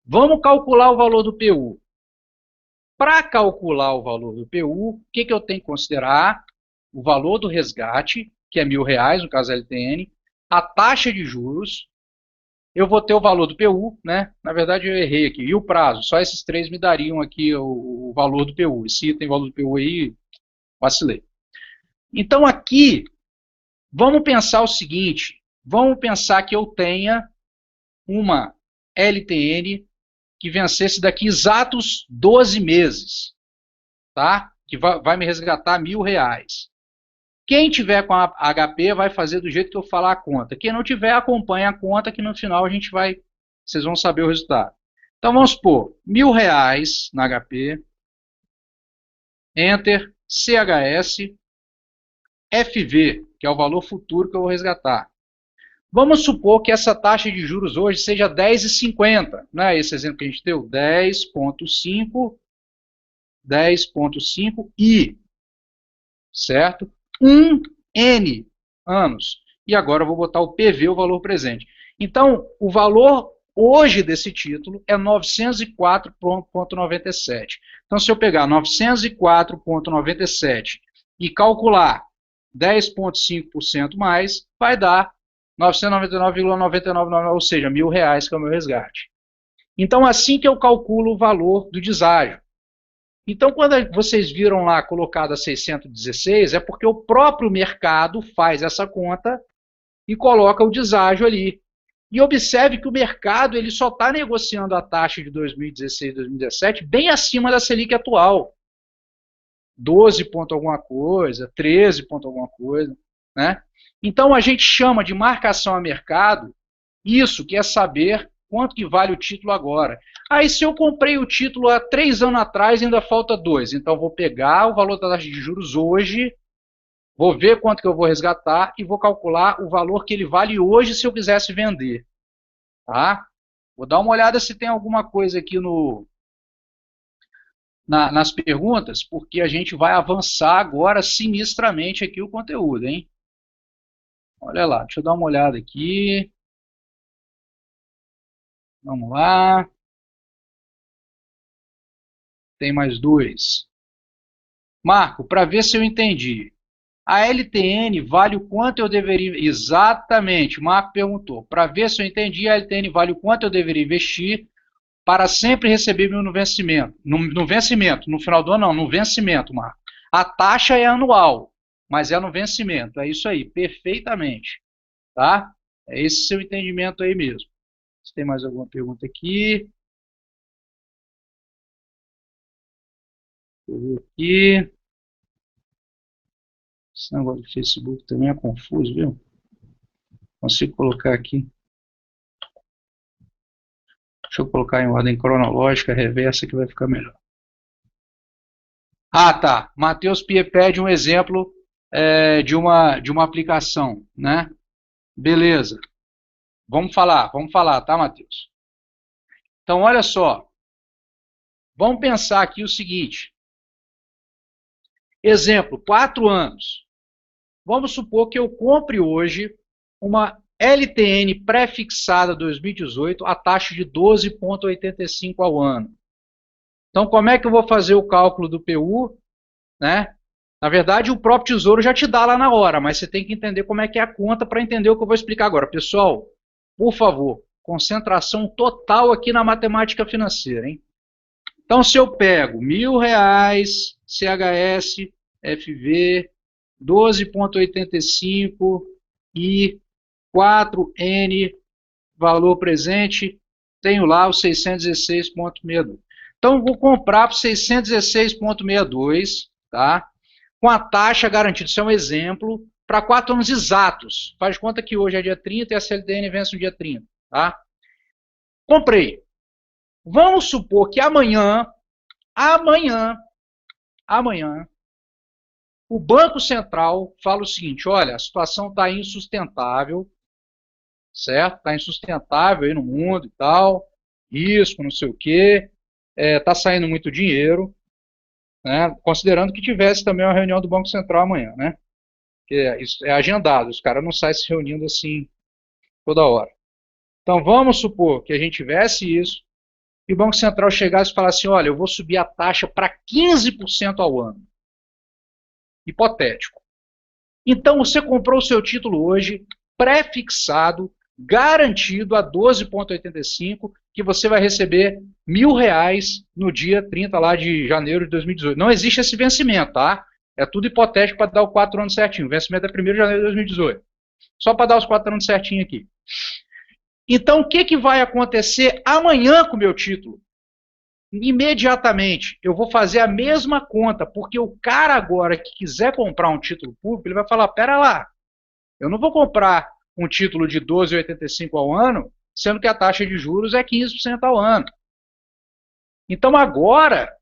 Speaker 1: Vamos calcular o valor do PU. Para calcular o valor do PU, o que eu tenho que considerar? O valor do resgate, que é R$ 1.000, no caso LTN, a taxa de juros, eu vou ter o valor do PU, né? Na verdade eu errei aqui, e o prazo, só esses três me dariam aqui o valor do PU. Esse item valor do PU aí, vacilei. Então aqui, vamos pensar o seguinte, vamos pensar que eu tenha uma LTN que vencesse daqui exatos 12 meses, tá? Que vai me resgatar R$ 1.000. Quem tiver com a HP vai fazer do jeito que eu falar a conta. Quem não tiver, acompanha a conta que no final vocês vão saber o resultado. Então vamos supor, R$ 1.000 na HP, Enter, CHS, FV, que é o valor futuro que eu vou resgatar. Vamos supor que essa taxa de juros hoje seja 10,50, né? Esse exemplo que a gente deu, 10,5 I, certo? 1N anos. E agora eu vou botar o PV, o valor presente. Então, o valor hoje desse título é 904,97. Então, se eu pegar 904,97 e calcular 10,5% mais, vai dar 999,999, ou seja, R$ 1.000, que é o meu resgate. Então, assim que eu calculo o valor do deságio. Então, quando vocês viram lá colocado a 616, é porque o próprio mercado faz essa conta e coloca o deságio ali. E observe que o mercado ele só está negociando a taxa de 2016 e 2017 bem acima da Selic atual. 12 ponto alguma coisa, 13 ponto alguma coisa, né? Então, a gente chama de marcação a mercado isso, que é saber quanto que vale o título agora. Aí, se eu comprei o título há 3 anos atrás, ainda falta 2. Então, vou pegar o valor da taxa de juros hoje Vou ver quanto que eu vou resgatar e vou calcular o valor que ele vale hoje se eu quisesse vender. Tá? Vou dar uma olhada se tem alguma coisa aqui nas perguntas, porque a gente vai avançar agora sinistramente aqui o conteúdo, hein? Olha lá, deixa eu dar uma olhada aqui. Vamos lá. Tem mais dois. Marco, para ver se eu entendi. A LTN vale o quanto eu deveria. Exatamente, o Marco perguntou. Para ver se eu entendi, a LTN vale o quanto eu deveria investir para sempre receber meu no vencimento. No vencimento, no final do ano, não, no vencimento, Marco. A taxa é anual, mas é no vencimento. É isso aí, perfeitamente. Tá? É esse seu entendimento aí mesmo. Se tem mais alguma pergunta aqui. Deixa eu ver aqui. Esse negócio do Facebook também é confuso, viu? Consigo colocar aqui. Deixa eu colocar em ordem cronológica, reversa, que vai ficar melhor. Ah, tá. Matheus pede um exemplo de uma aplicação, né? Beleza. Vamos falar, tá, Matheus? Então, olha só. Vamos pensar aqui o seguinte. Exemplo, 4 anos. Vamos supor que eu compre hoje uma LTN pré-fixada 2018 a taxa de 12,85 ao ano. Então, como é que eu vou fazer o cálculo do PU? Né? Na verdade, o próprio Tesouro já te dá lá na hora, mas você tem que entender como é que é a conta para entender o que eu vou explicar agora. Pessoal, por favor, concentração total aqui na matemática financeira, hein? Então, se eu pego R$ 1.000, CHS, FV, 12,85 e 4N, valor presente, tenho lá os 616,62. Então, vou comprar por 616,62, tá? Com a taxa garantida. Isso é um exemplo para 4 anos exatos. Faz de conta que hoje é dia 30 e a CLTN vence no dia 30, tá? Comprei. Vamos supor que amanhã, o Banco Central fala o seguinte: olha, a situação está insustentável, certo? Está insustentável aí no mundo e tal, risco, não sei o quê, está saindo muito dinheiro, né? Considerando que tivesse também uma reunião do Banco Central amanhã, né? Que isso é agendado, os caras não saem se reunindo assim toda hora. Então vamos supor que a gente tivesse isso e o Banco Central chegasse e falasse assim: olha, eu vou subir a taxa para 15% ao ano. Hipotético. Então você comprou o seu título hoje, pré-fixado, garantido a 12,85, que você vai receber R$ 1.000 no dia 30 lá de janeiro de 2018. Não existe esse vencimento, tá? É tudo hipotético para dar os 4 anos certinho. O vencimento é 1º de janeiro de 2018. Só para dar os 4 anos certinho aqui. Então, o que vai acontecer amanhã com o meu título? Imediatamente, eu vou fazer a mesma conta, porque o cara agora que quiser comprar um título público, ele vai falar: pera lá, eu não vou comprar um título de 12,85 ao ano, sendo que a taxa de juros é 15% ao ano. Então agora,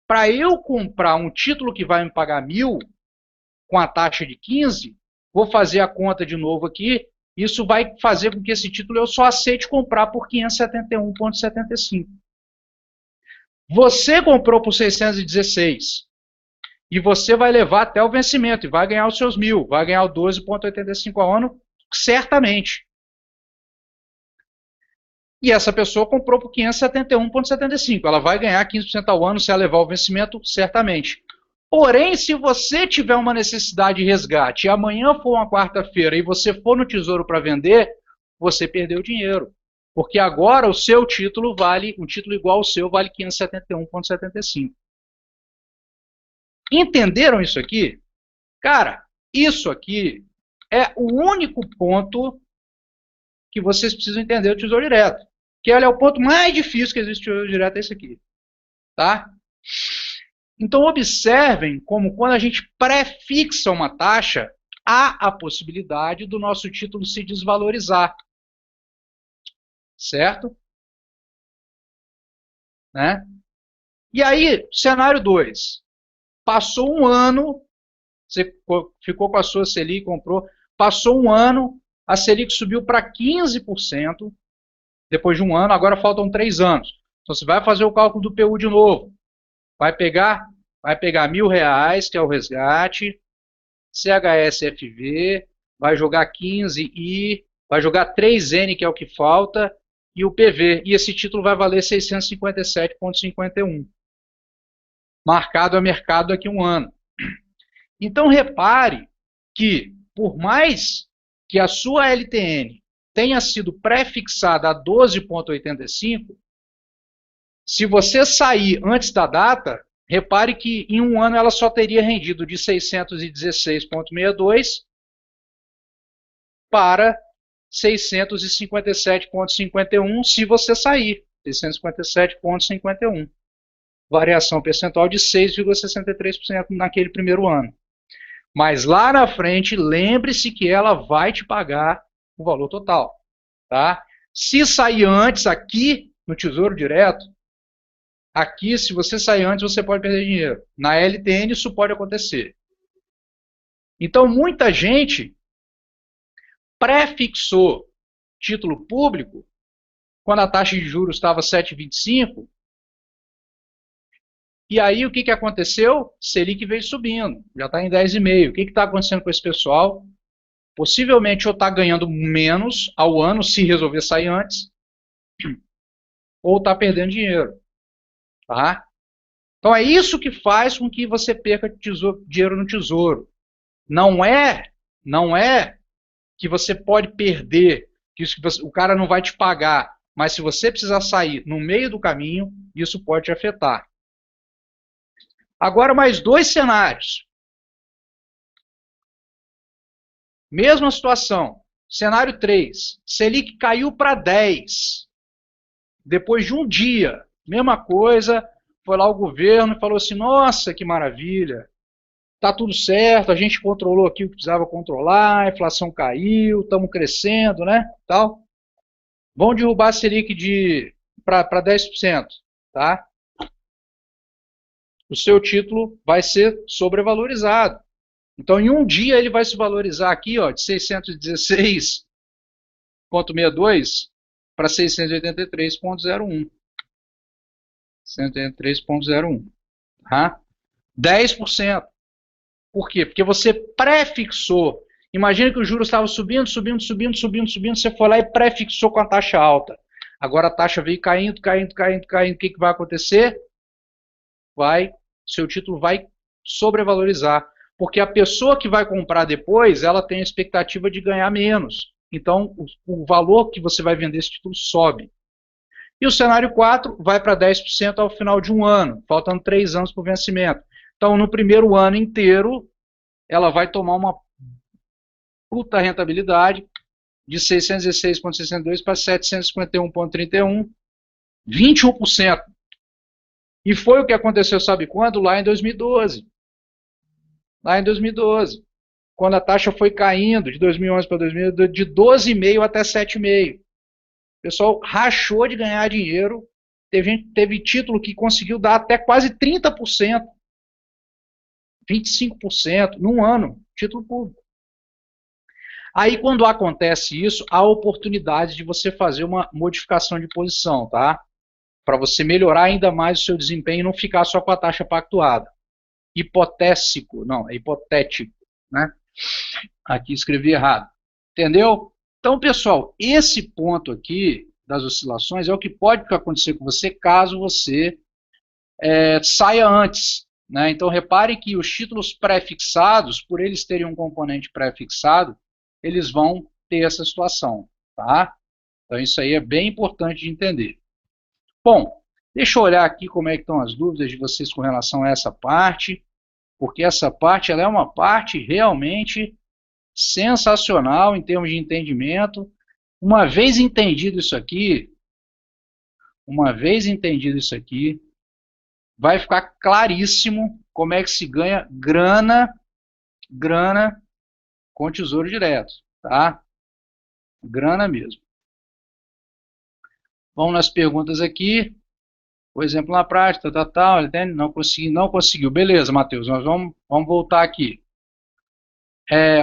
Speaker 1: para eu comprar um título que vai me pagar 1.000 com a taxa de 15, vou fazer a conta de novo aqui. Isso vai fazer com que esse título eu só aceite comprar por 571,75. Você comprou por 616 e você vai levar até o vencimento e vai ganhar os seus 1.000, vai ganhar o 12,85 ao ano, certamente. E essa pessoa comprou por 571,75. Ela vai ganhar 15% ao ano se ela levar o vencimento, certamente. Porém, se você tiver uma necessidade de resgate e amanhã for uma quarta-feira e você for no Tesouro para vender, você perdeu dinheiro. Porque agora o seu título vale, um título igual ao seu vale 571,75. Entenderam isso aqui? Cara, isso aqui é o único ponto que vocês precisam entender do Tesouro Direto. Que ele é o ponto mais difícil que existe no Tesouro Direto, é esse aqui. Tá? Então, observem como quando a gente pré-fixa uma taxa, há a possibilidade do nosso título se desvalorizar. Certo? Né? E aí, cenário 2. Passou um ano você ficou com a sua Selic, comprou, passou um ano, a Selic subiu para 15%, depois de um ano, agora faltam 3 anos. Então você vai fazer o cálculo do PU de novo. Vai pegar R$ 1.000, que é o resgate, CHSFV, vai jogar 15 e vai jogar 3N, que é o que falta, e o PV. E esse título vai valer 657,51. Marcado a mercado daqui a um ano. Então repare que, por mais que a sua LTN tenha sido pré-fixada a 12,85, se você sair antes da data, repare que em um ano ela só teria rendido de 616,62 para 657,51 se você sair. 657,51. Variação percentual de 6,63% naquele primeiro ano. Mas lá na frente, lembre-se que ela vai te pagar o valor total. Tá? Se sair antes aqui no Tesouro Direto, aqui, se você sair antes, você pode perder dinheiro. Na LTN, isso pode acontecer. Então, muita gente pré-fixou título público quando a taxa de juros estava 7,25. E aí, o que aconteceu? Selic veio subindo, já está em 10,5. O que está acontecendo com esse pessoal? Possivelmente ou está ganhando menos ao ano, se resolver sair antes, ou está perdendo dinheiro. Tá? Então é isso que faz com que você perca dinheiro no tesouro. Não é que você pode perder, que o cara não vai te pagar, mas se você precisar sair no meio do caminho, isso pode te afetar. Agora mais 2 cenários. Mesma situação. Cenário 3. Selic caiu para 10. Depois de um dia, mesma coisa, foi lá o governo e falou assim, nossa, que maravilha, tá tudo certo, a gente controlou aqui o que precisava controlar, a inflação caiu, estamos crescendo, né, tal. Vão derrubar a Selic para 10%, tá? O seu título vai ser sobrevalorizado. Então, em um dia, ele vai se valorizar aqui, ó, de 616,62 para 683,01. 183,01. Tá? 10%. Por quê? Porque você pré-fixou. Imagina que o juros estava subindo, subindo, subindo, subindo, subindo. Você foi lá e pré-fixou com a taxa alta. Agora a taxa veio caindo, caindo, caindo, caindo. O que vai acontecer? Seu título vai sobrevalorizar. Porque a pessoa que vai comprar depois, ela tem a expectativa de ganhar menos. Então, o valor que você vai vender esse título sobe. E o cenário 4 vai para 10% ao final de um ano, faltando 3 anos para o vencimento. Então, no primeiro ano inteiro, ela vai tomar uma puta rentabilidade de 616,62 para 751,31, 21%. E foi o que aconteceu, sabe quando? Lá em 2012. Lá em 2012. Quando a taxa foi caindo de 2011 para 2012, de 12,5 até 7,5. O pessoal rachou de ganhar dinheiro. Teve título que conseguiu dar até quase 30%, 25% num ano, título público. Aí, quando acontece isso, há oportunidade de você fazer uma modificação de posição, tá? Para você melhorar ainda mais o seu desempenho e não ficar só com a taxa pactuada. Hipotético, não, é hipotético, né? Aqui escrevi errado. Entendeu? Então, pessoal, esse ponto aqui das oscilações é o que pode acontecer com você caso você saia antes. Né? Então, repare que os títulos pré-fixados, por eles terem um componente pré-fixado, eles vão ter essa situação. Tá? Então, isso aí é bem importante de entender. Bom, deixa eu olhar aqui como é que estão as dúvidas de vocês com relação a essa parte, porque essa parte ela é uma parte realmente sensacional em termos de entendimento. Uma vez entendido isso aqui, vai ficar claríssimo como é que se ganha grana com tesouro direto, tá? Grana mesmo. Vamos nas perguntas aqui. Por exemplo, na prática, não conseguiu. Beleza, Matheus, nós vamos voltar aqui.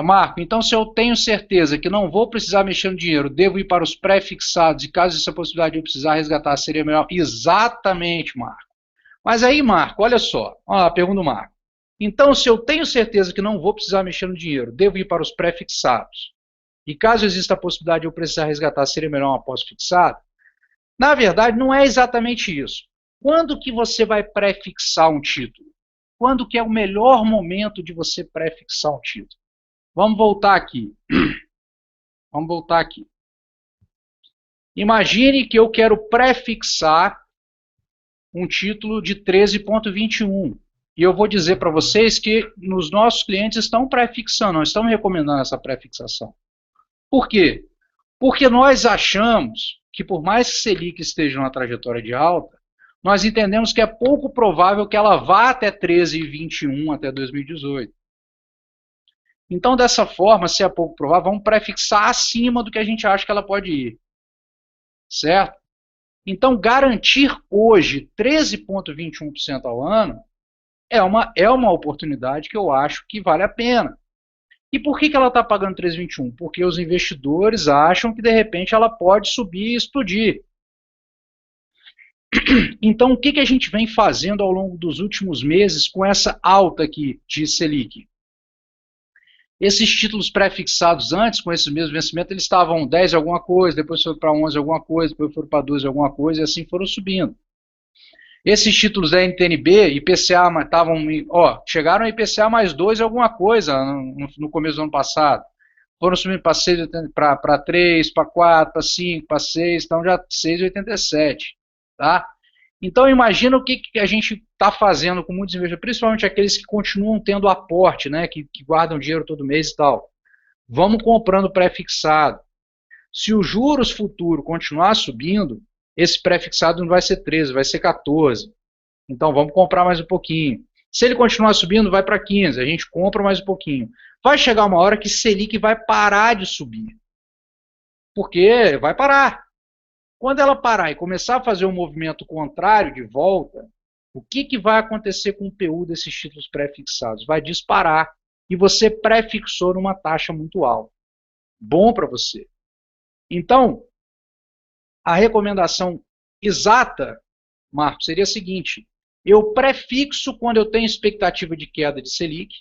Speaker 1: Marco, então se eu tenho certeza que não vou precisar mexer no dinheiro, devo ir para os pré-fixados e caso essa possibilidade de eu precisar resgatar seria melhor? Exatamente, Marco. Mas aí, Marco, olha só, a pergunta do Marco. Então, se eu tenho certeza que não vou precisar mexer no dinheiro, devo ir para os pré-fixados. E caso exista a possibilidade de eu precisar resgatar, seria melhor um apósito fixado? Na verdade, não é exatamente isso. Quando que você vai pré-fixar um título? Quando que é o melhor momento de você pré-fixar um título? Vamos voltar aqui. Vamos voltar aqui. Imagine que eu quero pré-fixar um título de 13,21. E eu vou dizer para vocês que os nossos clientes estão pré-fixando, não estão recomendando essa pré-fixação. Por quê? Porque nós achamos que por mais que Selic esteja numa trajetória de alta, nós entendemos que é pouco provável que ela vá até 13,21 até 2018. Então, dessa forma, se é pouco provável, vamos prefixar acima do que a gente acha que ela pode ir. Certo? Então, garantir hoje 13,21% ao ano é uma oportunidade que eu acho que vale a pena. E por que ela está pagando 13,21? Porque os investidores acham que, de repente, ela pode subir e explodir. Então, o que a gente vem fazendo ao longo dos últimos meses com essa alta aqui de Selic? Esses títulos pré-fixados antes, com esse mesmo vencimento, eles estavam 10 alguma coisa, depois foram para 11 alguma coisa, depois foram para 12 alguma coisa, e assim foram subindo. Esses títulos da NTNB, IPCA, chegaram a IPCA mais 2 alguma coisa no começo do ano passado. Foram subindo para 3, para 4, para 5, para 6, então já 6,87. Tá? Então imagina o que a gente está fazendo com muitos investidores, principalmente aqueles que continuam tendo aporte, né, que guardam dinheiro todo mês e tal. Vamos comprando pré-fixado. Se o juros futuro continuar subindo, esse pré-fixado não vai ser 13, vai ser 14. Então vamos comprar mais um pouquinho. Se ele continuar subindo, vai para 15, a gente compra mais um pouquinho. Vai chegar uma hora que Selic vai parar de subir. Porque vai parar. Quando ela parar e começar a fazer um movimento contrário de volta, o que vai acontecer com o PU desses títulos pré-fixados? Vai disparar e você pré-fixou numa taxa muito alta. Bom para você. Então, a recomendação exata, Marcos, seria a seguinte: eu pré-fixo quando eu tenho expectativa de queda de Selic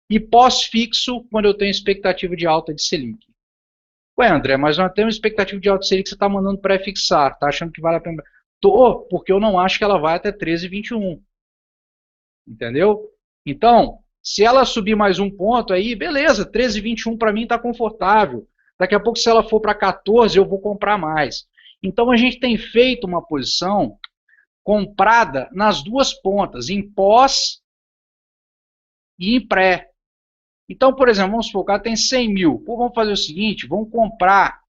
Speaker 1: e pós-fixo quando eu tenho expectativa de alta de Selic. Ué, André, mas nós temos expectativa de alta Selic que você está mandando pré-fixar, está achando que vale a pena? Tô, porque eu não acho que ela vai até 13,21. Entendeu? Então, se ela subir mais um ponto aí, beleza, 13,21 para mim está confortável. Daqui a pouco, se ela for para 14, eu vou comprar mais. Então, a gente tem feito uma posição comprada nas duas pontas, em pós e em pré. Então, por exemplo, vamos supor, o cara tem 100 mil. Pô, vamos fazer o seguinte, vamos comprar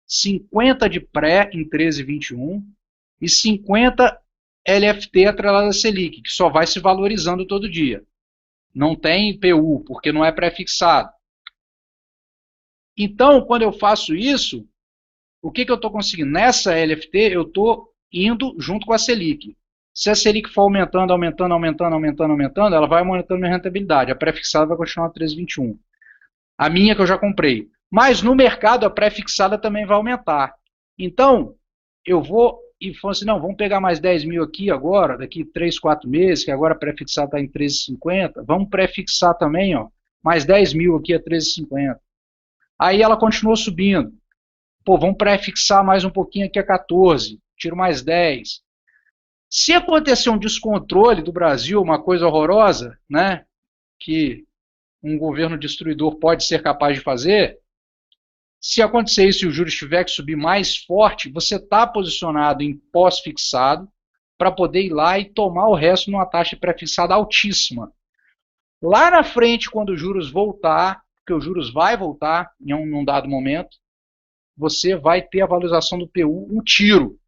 Speaker 1: 50 de pré em 13,21 e 50 LFT atrelado a Selic, que só vai se valorizando todo dia. Não tem PU, porque não é pré-fixado. Então, quando eu faço isso, o que eu estou conseguindo? Nessa LFT, eu estou indo junto com a Selic. Se a Selic for aumentando, ela vai aumentando minha rentabilidade. A pré-fixada vai continuar a 13,21. A minha que eu já comprei. Mas no mercado, a pré-fixada também vai aumentar. Então, eu vou e falo assim, não, vamos pegar mais 10 mil aqui agora, daqui 3, 4 meses, que agora a pré-fixada está em 13,50. Vamos pré-fixar também, ó, mais 10 mil aqui a 13,50. Aí ela continuou subindo. Pô, vamos pré-fixar mais um pouquinho aqui a 14. Tiro mais 10. Se acontecer um descontrole do Brasil, uma coisa horrorosa, né, que um governo destruidor pode ser capaz de fazer, se acontecer isso e o juros tiver que subir mais forte, você está posicionado em pós-fixado para poder ir lá e tomar o resto numa taxa pré-fixada altíssima. Lá na frente, quando os juros voltar, porque os juros vai voltar em um dado momento, você vai ter a valorização do PU um tiro.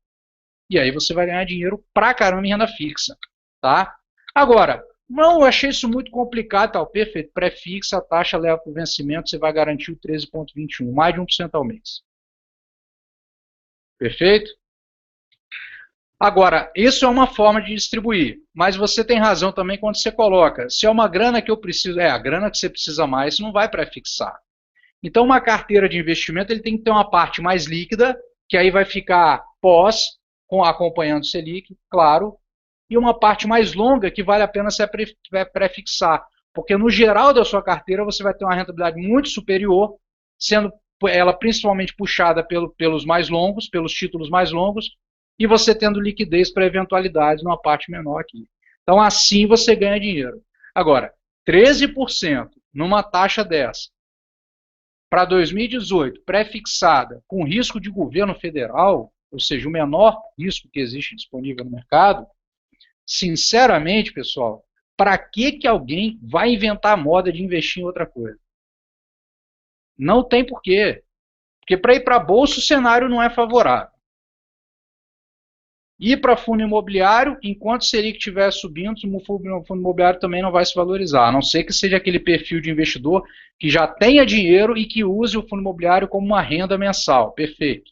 Speaker 1: E aí você vai ganhar dinheiro pra caramba em renda fixa. Tá? Agora, não, eu achei isso muito complicado, tal, perfeito, pré-fixa, a taxa leva para o vencimento, você vai garantir o 13,21, mais de 1% ao mês. Perfeito? Agora, isso é uma forma de distribuir, mas você tem razão também quando você coloca, se é uma grana que eu preciso, a grana que você precisa mais, não vai pré-fixar. Então, uma carteira de investimento ele tem que ter uma parte mais líquida, que aí vai ficar pós, acompanhando o Selic, claro, e uma parte mais longa que vale a pena você pré-fixar, porque no geral da sua carteira você vai ter uma rentabilidade muito superior, sendo ela principalmente puxada pelos mais longos, pelos títulos mais longos, e você tendo liquidez para eventualidades numa parte menor aqui. Então, assim você ganha dinheiro. Agora, 13% numa taxa dessa, para 2018, pré-fixada, com risco de governo federal, ou seja, o menor risco que existe disponível no mercado, sinceramente, pessoal, para que alguém vai inventar a moda de investir em outra coisa? Não tem porquê. Porque para ir para a bolsa o cenário não é favorável. Ir para fundo imobiliário, enquanto o Selic estiver subindo, o fundo imobiliário também não vai se valorizar, a não ser que seja aquele perfil de investidor que já tenha dinheiro e que use o fundo imobiliário como uma renda mensal. Perfeito.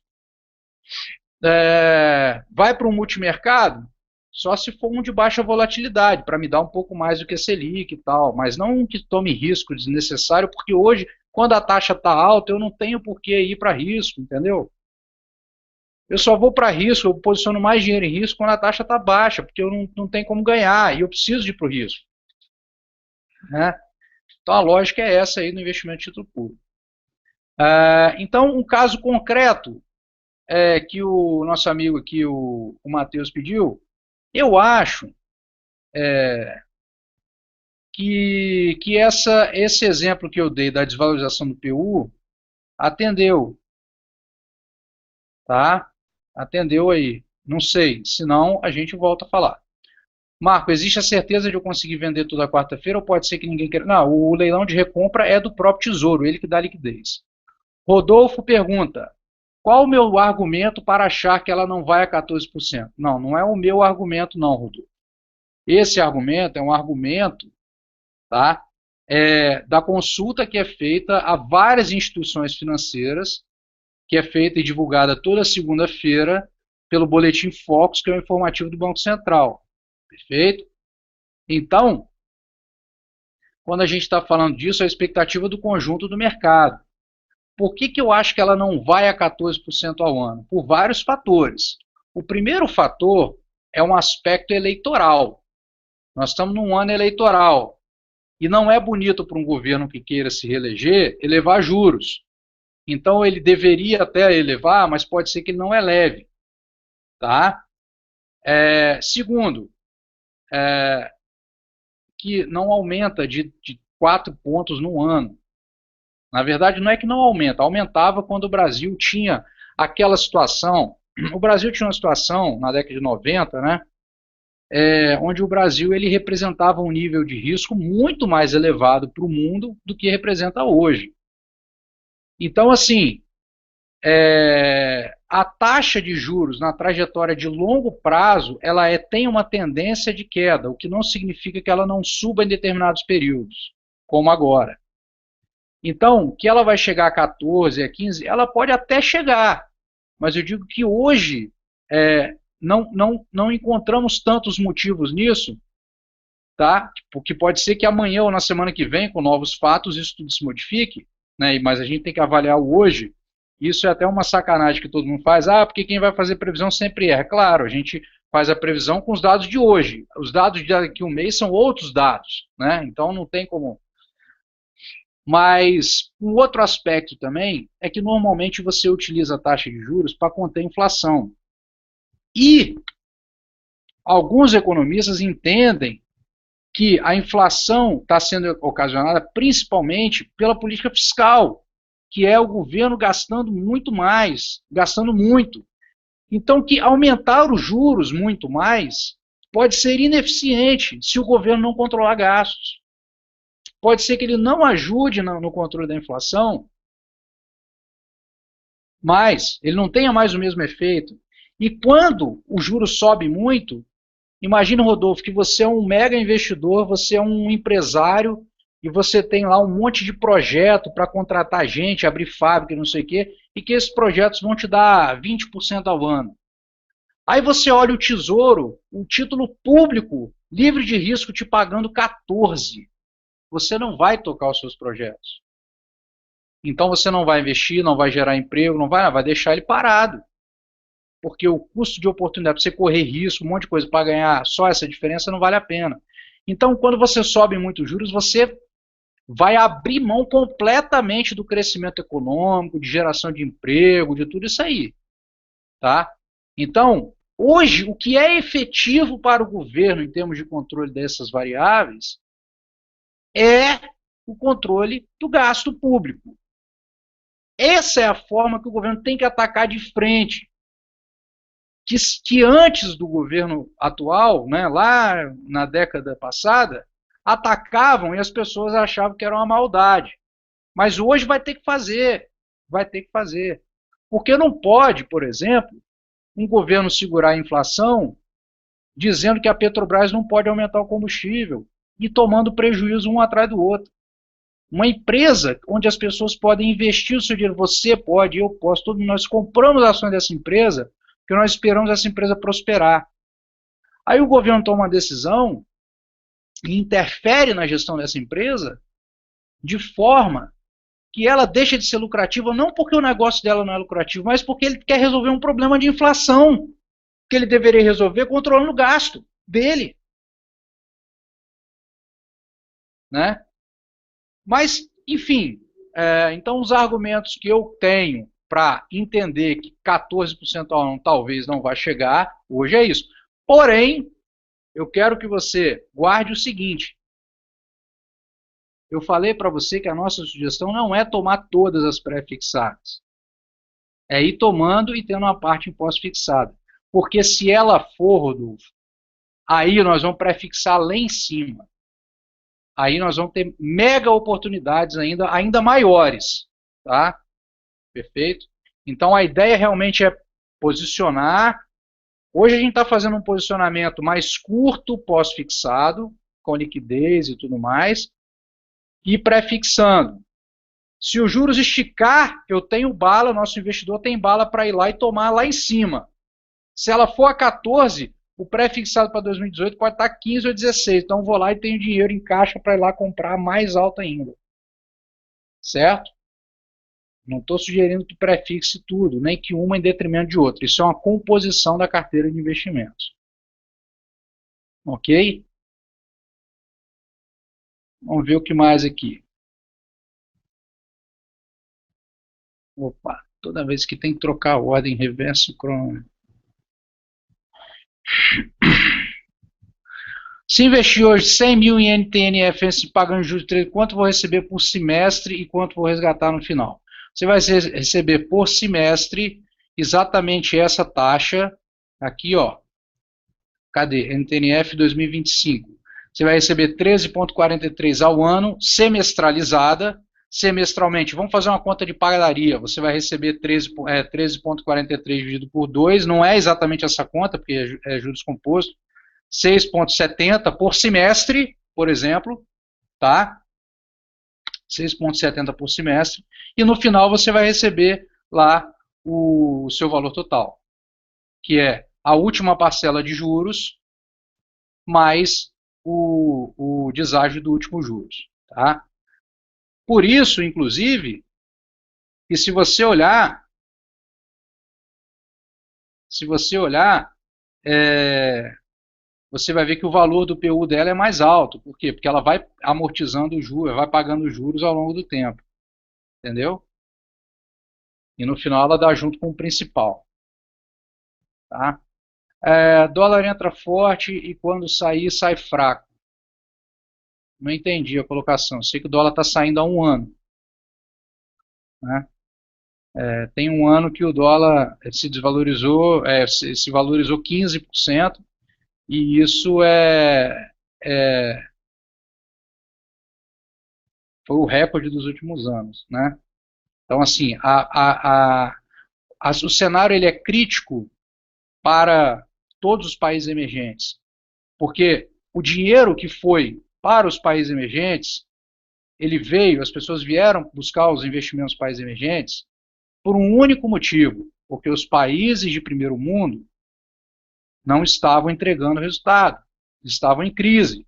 Speaker 1: Vai para um multimercado? Só se for um de baixa volatilidade, para me dar um pouco mais do que a Selic e tal, mas não que tome risco desnecessário, porque hoje, quando a taxa está alta, eu não tenho por que ir para risco, entendeu? Eu só vou para risco, eu posiciono mais dinheiro em risco quando a taxa está baixa, porque eu não tenho como ganhar, e eu preciso de ir para o risco. Né? Então a lógica é essa aí no investimento de título público. Então, um caso concreto que o nosso amigo aqui, o Matheus, pediu, eu acho que esse exemplo que eu dei da desvalorização do PU atendeu, tá? Atendeu aí. Não sei, senão a gente volta a falar. Marco, existe a certeza de eu conseguir vender tudo a quarta-feira ou pode ser que ninguém queira? Não, o leilão de recompra é do próprio Tesouro, ele que dá liquidez. Rodolfo pergunta, qual o meu argumento para achar que ela não vai a 14%? Não, não é o meu argumento não, Rodolfo. Esse argumento é um argumento, tá, da consulta que é feita a várias instituições financeiras, que é feita e divulgada toda segunda-feira pelo Boletim Focus, que é o informativo do Banco Central. Perfeito? Então, quando a gente está falando disso, é a expectativa do conjunto do mercado. Por que eu acho que ela não vai a 14% ao ano? Por vários fatores. O primeiro fator é um aspecto eleitoral. Nós estamos num ano eleitoral. E não é bonito para um governo que queira se reeleger elevar juros. Então ele deveria até elevar, mas pode ser que ele não eleve. Tá? Segundo, que não aumenta de 4 pontos no ano. Na verdade, não é que não aumenta, aumentava quando o Brasil tinha aquela situação. O Brasil tinha uma situação na década de 90, né? Onde o Brasil ele representava um nível de risco muito mais elevado para o mundo do que representa hoje. Então, assim, a taxa de juros na trajetória de longo prazo, ela tem uma tendência de queda, o que não significa que ela não suba em determinados períodos, como agora. Então, que ela vai chegar a 14, a 15, ela pode até chegar, mas eu digo que hoje não encontramos tantos motivos nisso, tá? Porque pode ser que amanhã ou na semana que vem, com novos fatos, isso tudo se modifique, né? Mas a gente tem que avaliar o hoje. Isso é até uma sacanagem que todo mundo faz. Porque quem vai fazer previsão sempre erra. Claro, a gente faz a previsão com os dados de hoje. Os dados de daqui a um mês são outros dados, né? Então não tem como. Mas um outro aspecto também é que normalmente você utiliza a taxa de juros para conter a inflação. E alguns economistas entendem que a inflação está sendo ocasionada principalmente pela política fiscal, que é o governo gastando muito mais, gastando muito. Então, que aumentar os juros muito mais pode ser ineficiente se o governo não controlar gastos. Pode ser que ele não ajude no controle da inflação, mas ele não tenha mais o mesmo efeito. E quando o juro sobe muito, imagina, Rodolfo, que você é um mega investidor, você é um empresário e você tem lá um monte de projeto para contratar gente, abrir fábrica, não sei o quê, e que esses projetos vão te dar 20% ao ano. Aí você olha o Tesouro, o título público, livre de risco, te pagando 14. Você não vai tocar os seus projetos. Então você não vai investir, não vai gerar emprego, não vai deixar ele parado. Porque o custo de oportunidade para você correr risco, um monte de coisa para ganhar só essa diferença não vale a pena. Então, quando você sobe muitos juros, você vai abrir mão completamente do crescimento econômico, de geração de emprego, de tudo isso aí. Tá? Então, hoje, o que é efetivo para o governo em termos de controle dessas variáveis é o controle do gasto público. Essa é a forma que o governo tem que atacar de frente. Que antes do governo atual, né, lá na década passada, atacavam e as pessoas achavam que era uma maldade. Mas hoje vai ter que fazer. Vai ter que fazer. Porque não pode, por exemplo, um governo segurar a inflação dizendo que a Petrobras não pode aumentar o combustível e tomando prejuízo um atrás do outro. Uma empresa onde as pessoas podem investir o seu dinheiro, você pode, eu posso, todos nós compramos ações dessa empresa porque nós esperamos essa empresa prosperar. Aí o governo toma uma decisão e interfere na gestão dessa empresa de forma que ela deixa de ser lucrativa, não porque o negócio dela não é lucrativo, mas porque ele quer resolver um problema de inflação que ele deveria resolver controlando o gasto dele. Né? Mas, enfim, então os argumentos que eu tenho para entender que 14% ao ano talvez não vai chegar, hoje é isso. Porém, eu quero que você guarde o seguinte. Eu falei para você que a nossa sugestão não é tomar todas as pré-fixadas. É ir tomando e tendo uma parte em pós-fixada. Porque se ela for, Rodolfo, aí nós vamos pré-fixar lá em cima. Aí nós vamos ter mega oportunidades ainda maiores. Tá? Perfeito? Então a ideia realmente é posicionar. Hoje a gente está fazendo um posicionamento mais curto, pós-fixado, com liquidez e tudo mais, e pré-fixando. Se os juros esticar, eu tenho bala, nosso investidor tem bala para ir lá e tomar lá em cima. Se ela for a 14, o pré-fixado para 2018 pode estar 15 ou 16. Então eu vou lá e tenho dinheiro em caixa para ir lá comprar mais alto ainda. Certo? Não estou sugerindo que pré-fixe tudo, nem que uma em detrimento de outra. Isso é uma composição da carteira de investimentos. Ok? Vamos ver o que mais aqui. Opa, toda vez que tem que trocar a ordem, reverso crônico. Se investir hoje 100 mil em NTNF pagando juros de 3, quanto vou receber por semestre e quanto vou resgatar no final? Você vai receber por semestre exatamente essa taxa aqui, ó. Cadê? NTNF 2025. Você vai receber 13,43 ao ano, semestralizada. Semestralmente, vamos fazer uma conta de padaria. Você vai receber 13,43 dividido por 2. Não é exatamente essa conta, porque é juros compostos. 6,70 por semestre, por exemplo. Tá? 6,70 por semestre. E no final você vai receber lá o seu valor total, que é a última parcela de juros mais o deságio do último juros. Tá? Por isso, inclusive, que se você olhar, você vai ver que o valor do PU dela é mais alto. Por quê? Porque ela vai amortizando os juros, vai pagando os juros ao longo do tempo. Entendeu? E no final ela dá junto com o principal. Tá? Dólar entra forte e quando sair, sai fraco. Não entendi a colocação. Sei que o dólar está saindo há um ano. Né? Tem um ano que o dólar se desvalorizou, se valorizou 15%, e isso foi o recorde dos últimos anos. Né? Então, assim, o cenário ele é crítico para todos os países emergentes, porque o dinheiro que foi para os países emergentes, as pessoas vieram buscar os investimentos nos países emergentes por um único motivo, porque os países de primeiro mundo não estavam entregando resultado, estavam em crise.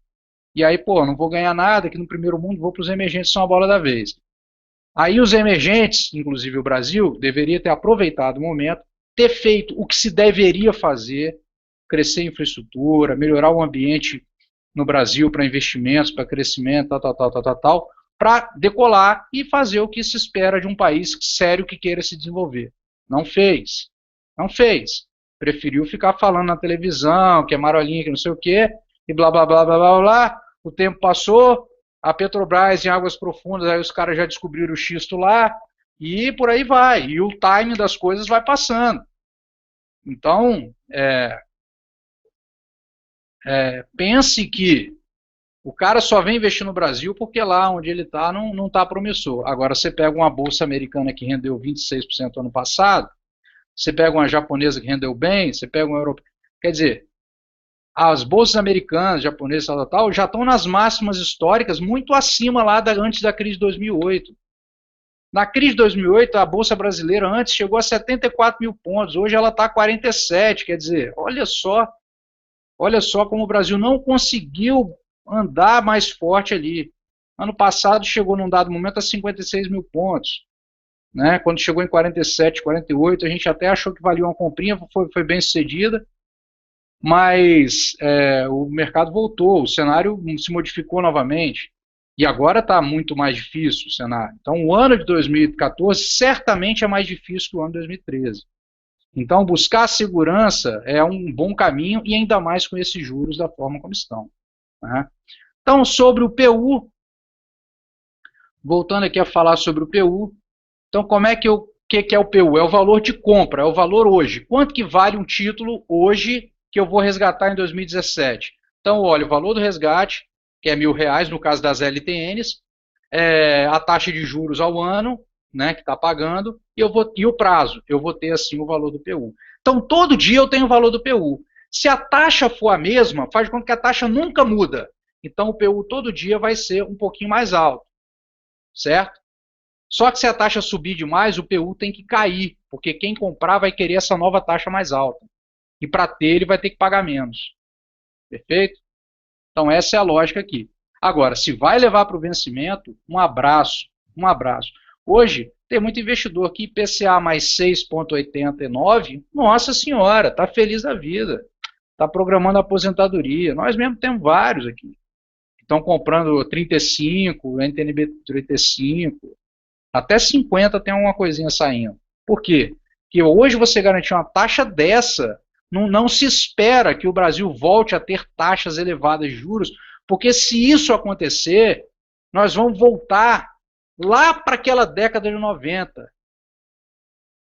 Speaker 1: E aí, pô, não vou ganhar nada aqui no primeiro mundo, vou para os emergentes, são a bola da vez. Aí os emergentes, inclusive o Brasil, deveria ter aproveitado o momento, ter feito o que se deveria fazer, crescer a infraestrutura, melhorar o ambiente no Brasil para investimentos, para crescimento, tal, para decolar e fazer o que se espera de um país sério que queira se desenvolver. Não fez. Não fez. Preferiu ficar falando na televisão, que é marolinha, que não sei o quê, e blá, blá, blá, blá, blá, blá. O tempo passou, a Petrobras em Águas Profundas, aí os caras já descobriram o xisto lá, e por aí vai. E o timing das coisas vai passando. Então, pense que o cara só vem investir no Brasil porque lá onde ele está não está promissor. Agora, você pega uma bolsa americana que rendeu 26% ano passado, você pega uma japonesa que rendeu bem, você pega uma europeia. Quer dizer, as bolsas americanas, japonesas, tal, já estão nas máximas históricas, muito acima lá antes da crise de 2008. Na crise de 2008, a bolsa brasileira antes chegou a 74 mil pontos, hoje ela está a 47, quer dizer, olha só como o Brasil não conseguiu andar mais forte ali. Ano passado chegou num dado momento a 56 mil pontos. Né? Quando chegou em 47, 48, a gente até achou que valia uma comprinha, foi bem sucedida, mas o mercado voltou, o cenário se modificou novamente, e agora está muito mais difícil o cenário. Então o ano de 2014 certamente é mais difícil que o ano de 2013. Então buscar segurança é um bom caminho, e ainda mais com esses juros da forma como estão. Né? Então, sobre o PU, voltando aqui a falar sobre o PU, então como é que é o PU? É o valor de compra, é o valor hoje. Quanto que vale um título hoje que eu vou resgatar em 2017? Então, olha, o valor do resgate, que é R$ 1.000, no caso das LTNs, a taxa de juros ao ano, né, que está pagando, e o prazo, eu vou ter assim o valor do PU. Então, todo dia eu tenho o valor do PU. Se a taxa for a mesma, faz de conta que a taxa nunca muda. Então, o PU todo dia vai ser um pouquinho mais alto, certo? Só que se a taxa subir demais, o PU tem que cair, porque quem comprar vai querer essa nova taxa mais alta. E para ter, ele vai ter que pagar menos. Perfeito? Então, essa é a lógica aqui. Agora, se vai levar para o vencimento, um abraço, um abraço. Hoje, tem muito investidor aqui, IPCA mais 6,89, nossa senhora, está feliz da vida. Está programando a aposentadoria. Nós mesmo temos vários aqui. Estão comprando 35, NTNB 35, até 50 tem alguma coisinha saindo. Por quê? Porque hoje você garantir uma taxa dessa, não se espera que o Brasil volte a ter taxas elevadas de juros, porque se isso acontecer, nós vamos voltar lá para aquela década de 90.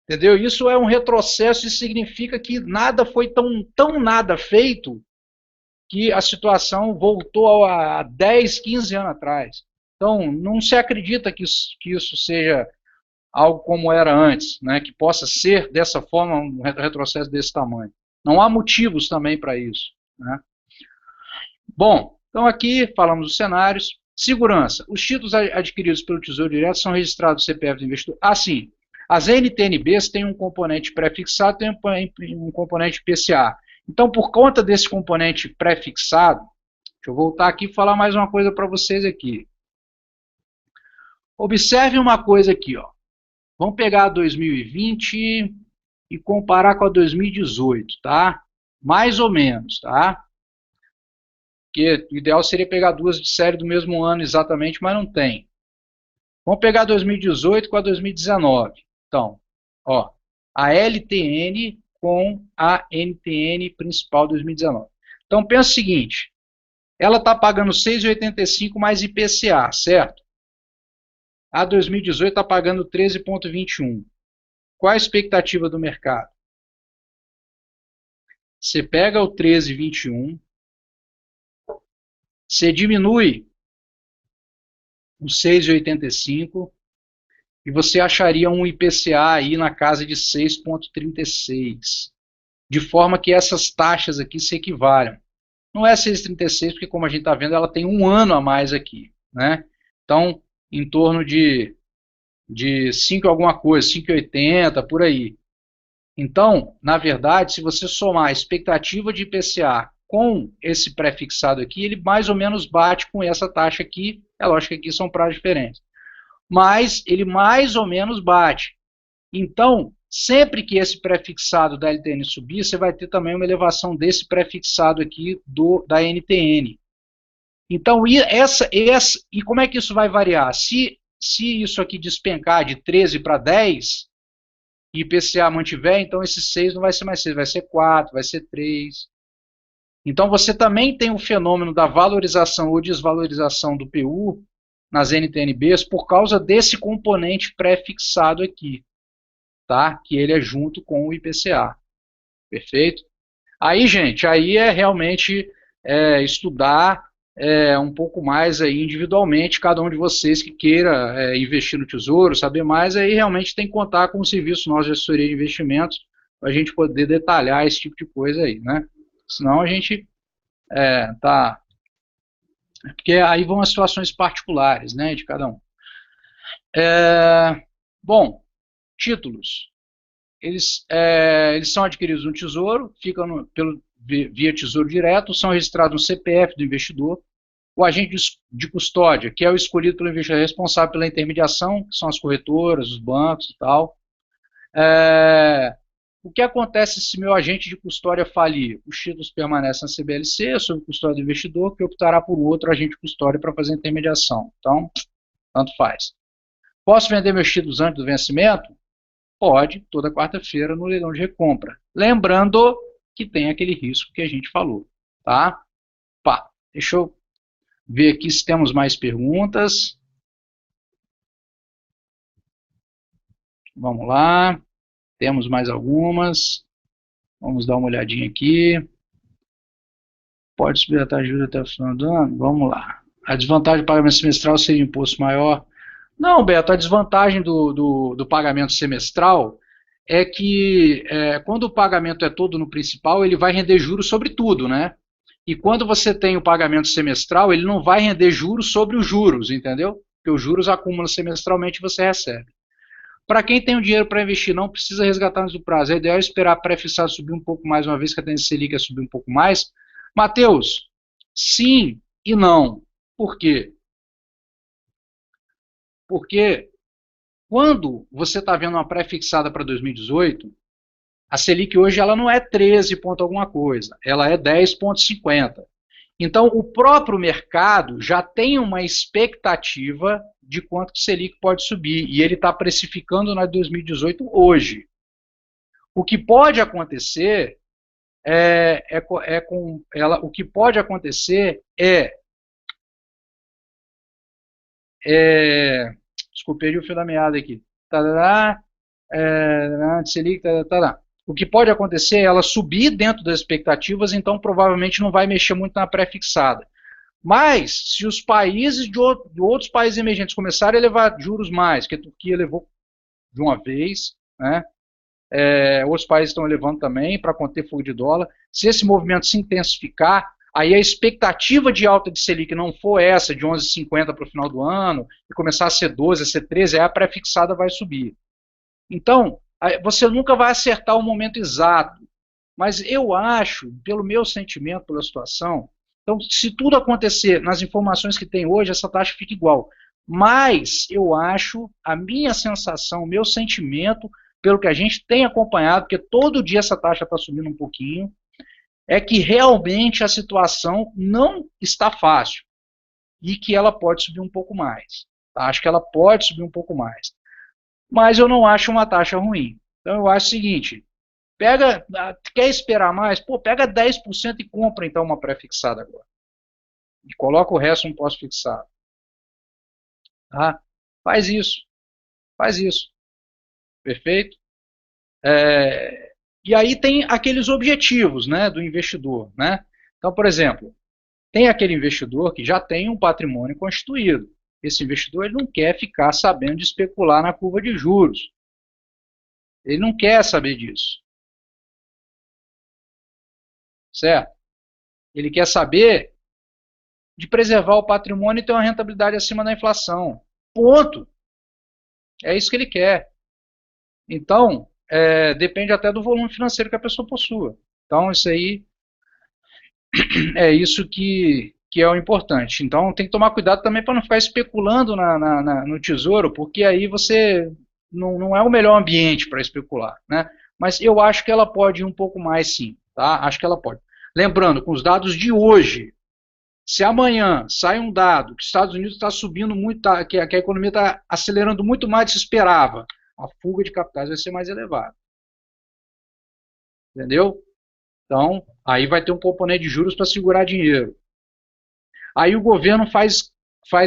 Speaker 1: Entendeu? Isso é um retrocesso e significa que nada foi tão nada feito que a situação voltou a 10, 15 anos atrás. Então, não se acredita que isso seja algo como era antes, né? Que possa ser dessa forma um retrocesso desse tamanho. Não há motivos também para isso. Né? Bom, então aqui falamos dos cenários. Segurança. Os títulos adquiridos pelo Tesouro Direto são registrados no CPF do investidor. Sim, as NTNBs têm um componente pré-fixado e tem um componente PCA. Então, por conta desse componente pré-fixado, deixa eu voltar aqui e falar mais uma coisa para vocês aqui. Observe uma coisa aqui, ó. Vamos pegar a 2020 e comparar com a 2018, tá? Mais ou menos, tá? Porque o ideal seria pegar duas de série do mesmo ano exatamente, mas não tem. Vamos pegar 2018 com a 2019. Então, ó, a LTN com a NTN principal 2019. Então, pensa o seguinte, ela está pagando 6,85 mais IPCA, certo? A 2018 está pagando 13,21. Qual a expectativa do mercado? Você pega o 13,21, você diminui o 6,85 e você acharia um IPCA aí na casa de 6,36, de forma que essas taxas aqui se equivalem. Não é 6,36 porque, como a gente está vendo, ela tem um ano a mais aqui, né? Então, em torno de 5 alguma coisa, 5,80, por aí. Então, na verdade, se você somar a expectativa de IPCA com esse pré-fixado aqui, ele mais ou menos bate com essa taxa aqui. É lógico que aqui são prazos diferentes. Mas ele mais ou menos bate. Então, sempre que esse pré-fixado da LTN subir, você vai ter também uma elevação desse pré-fixado aqui da NTN. Então, e como é que isso vai variar? Se isso aqui despencar de 13 para 10, e IPCA mantiver, então esse 6 não vai ser mais 6, vai ser 4, vai ser 3. Então você também tem o fenômeno da valorização ou desvalorização do PU nas NTNBs por causa desse componente pré-fixado aqui, tá? Que ele é junto com o IPCA. Perfeito? Aí, gente, aí é realmente estudar um pouco mais aí individualmente, cada um de vocês que queira investir no Tesouro, saber mais, aí realmente tem que contar com o serviço nosso de assessoria de investimentos para a gente poder detalhar esse tipo de coisa aí, né? Senão a gente tá... Porque aí vão as situações particulares, né, de cada um. Bom, títulos. Eles são adquiridos no Tesouro, ficam via Tesouro Direto, são registrados no CPF do investidor. O agente de custódia, que é o escolhido pelo investidor responsável pela intermediação, que são as corretoras, os bancos e tal. O que acontece se meu agente de custódia falir? Os títulos permanecem na CBLC, sob custódia do investidor, que optará por outro agente de custódia para fazer a intermediação. Então, tanto faz. Posso vender meus títulos antes do vencimento? Pode, toda quarta-feira no leilão de recompra. Lembrando que tem aquele risco que a gente falou, tá? Deixa eu ver aqui se temos mais perguntas. Vamos lá. Temos mais algumas. Vamos dar uma olhadinha aqui. Pode subir a taxa de juros até o final do ano? Vamos lá. A desvantagem do pagamento semestral seria imposto maior? Não, Beto, a desvantagem do pagamento semestral é que quando o pagamento é todo no principal, ele vai render juros sobre tudo, né? E quando você tem o pagamento semestral, ele não vai render juros sobre os juros, entendeu? Porque os juros acumulam semestralmente e você recebe. Para quem tem o dinheiro para investir, não precisa resgatar antes do prazo. É ideal esperar a pré-fixada subir um pouco mais, uma vez que a tendência Selic ia subir um pouco mais. Matheus, sim e não. Por quê? Porque quando você está vendo uma pré-fixada para 2018, a Selic hoje ela não é 13 ponto alguma coisa, ela é 10,50. Então, o próprio mercado já tem uma expectativa de quanto que o Selic pode subir, e ele está precificando na 2018 hoje. O que pode acontecer o que pode acontecer desculpa, perdi o fio da meada aqui. Selic, o que pode acontecer é ela subir dentro das expectativas, então provavelmente não vai mexer muito na pré-fixada. Mas, se os países de outros países emergentes começarem a elevar juros mais, que a Turquia levou de uma vez, né? Outros países estão elevando também para conter fuga de dólar. Se esse movimento se intensificar, aí a expectativa de alta de Selic não for essa, de 11,50 para o final do ano, e começar a ser 12, a ser 13, aí a pré-fixada vai subir. Então, você nunca vai acertar o momento exato. Mas eu acho, pelo meu sentimento, pela situação, então, se tudo acontecer nas informações que tem hoje, essa taxa fica igual. Mas eu acho, a minha sensação, o meu sentimento, pelo que a gente tem acompanhado, porque todo dia essa taxa está subindo um pouquinho, é que realmente a situação não está fácil e que ela pode subir um pouco mais. Tá? Acho que ela pode subir um pouco mais. Mas eu não acho uma taxa ruim. Então eu acho o seguinte, quer esperar mais? Pô, pega 10% e compra então uma pré-fixada agora. E coloca o resto no pós-fixado. Tá? Faz isso. Faz isso. Perfeito? E aí tem aqueles objetivos, né, do investidor. Né? Então, por exemplo, tem aquele investidor que já tem um patrimônio constituído. Esse investidor ele não quer ficar sabendo de especular na curva de juros. Ele não quer saber disso. Certo? Ele quer saber de preservar o patrimônio e ter uma rentabilidade acima da inflação. Ponto. É isso que ele quer. Então, depende até do volume financeiro que a pessoa possua. Então, isso aí é isso que é o importante. Então, tem que tomar cuidado também para não ficar especulando no tesouro, porque aí você não é o melhor ambiente para especular, né? Mas eu acho que ela pode ir um pouco mais, sim, tá? Acho que ela pode. Lembrando, com os dados de hoje, se amanhã sai um dado que os Estados Unidos está subindo muito, que a economia está acelerando muito mais do que se esperava, a fuga de capitais vai ser mais elevada. Entendeu? Então, aí vai ter um componente de juros para segurar dinheiro. Aí o governo faz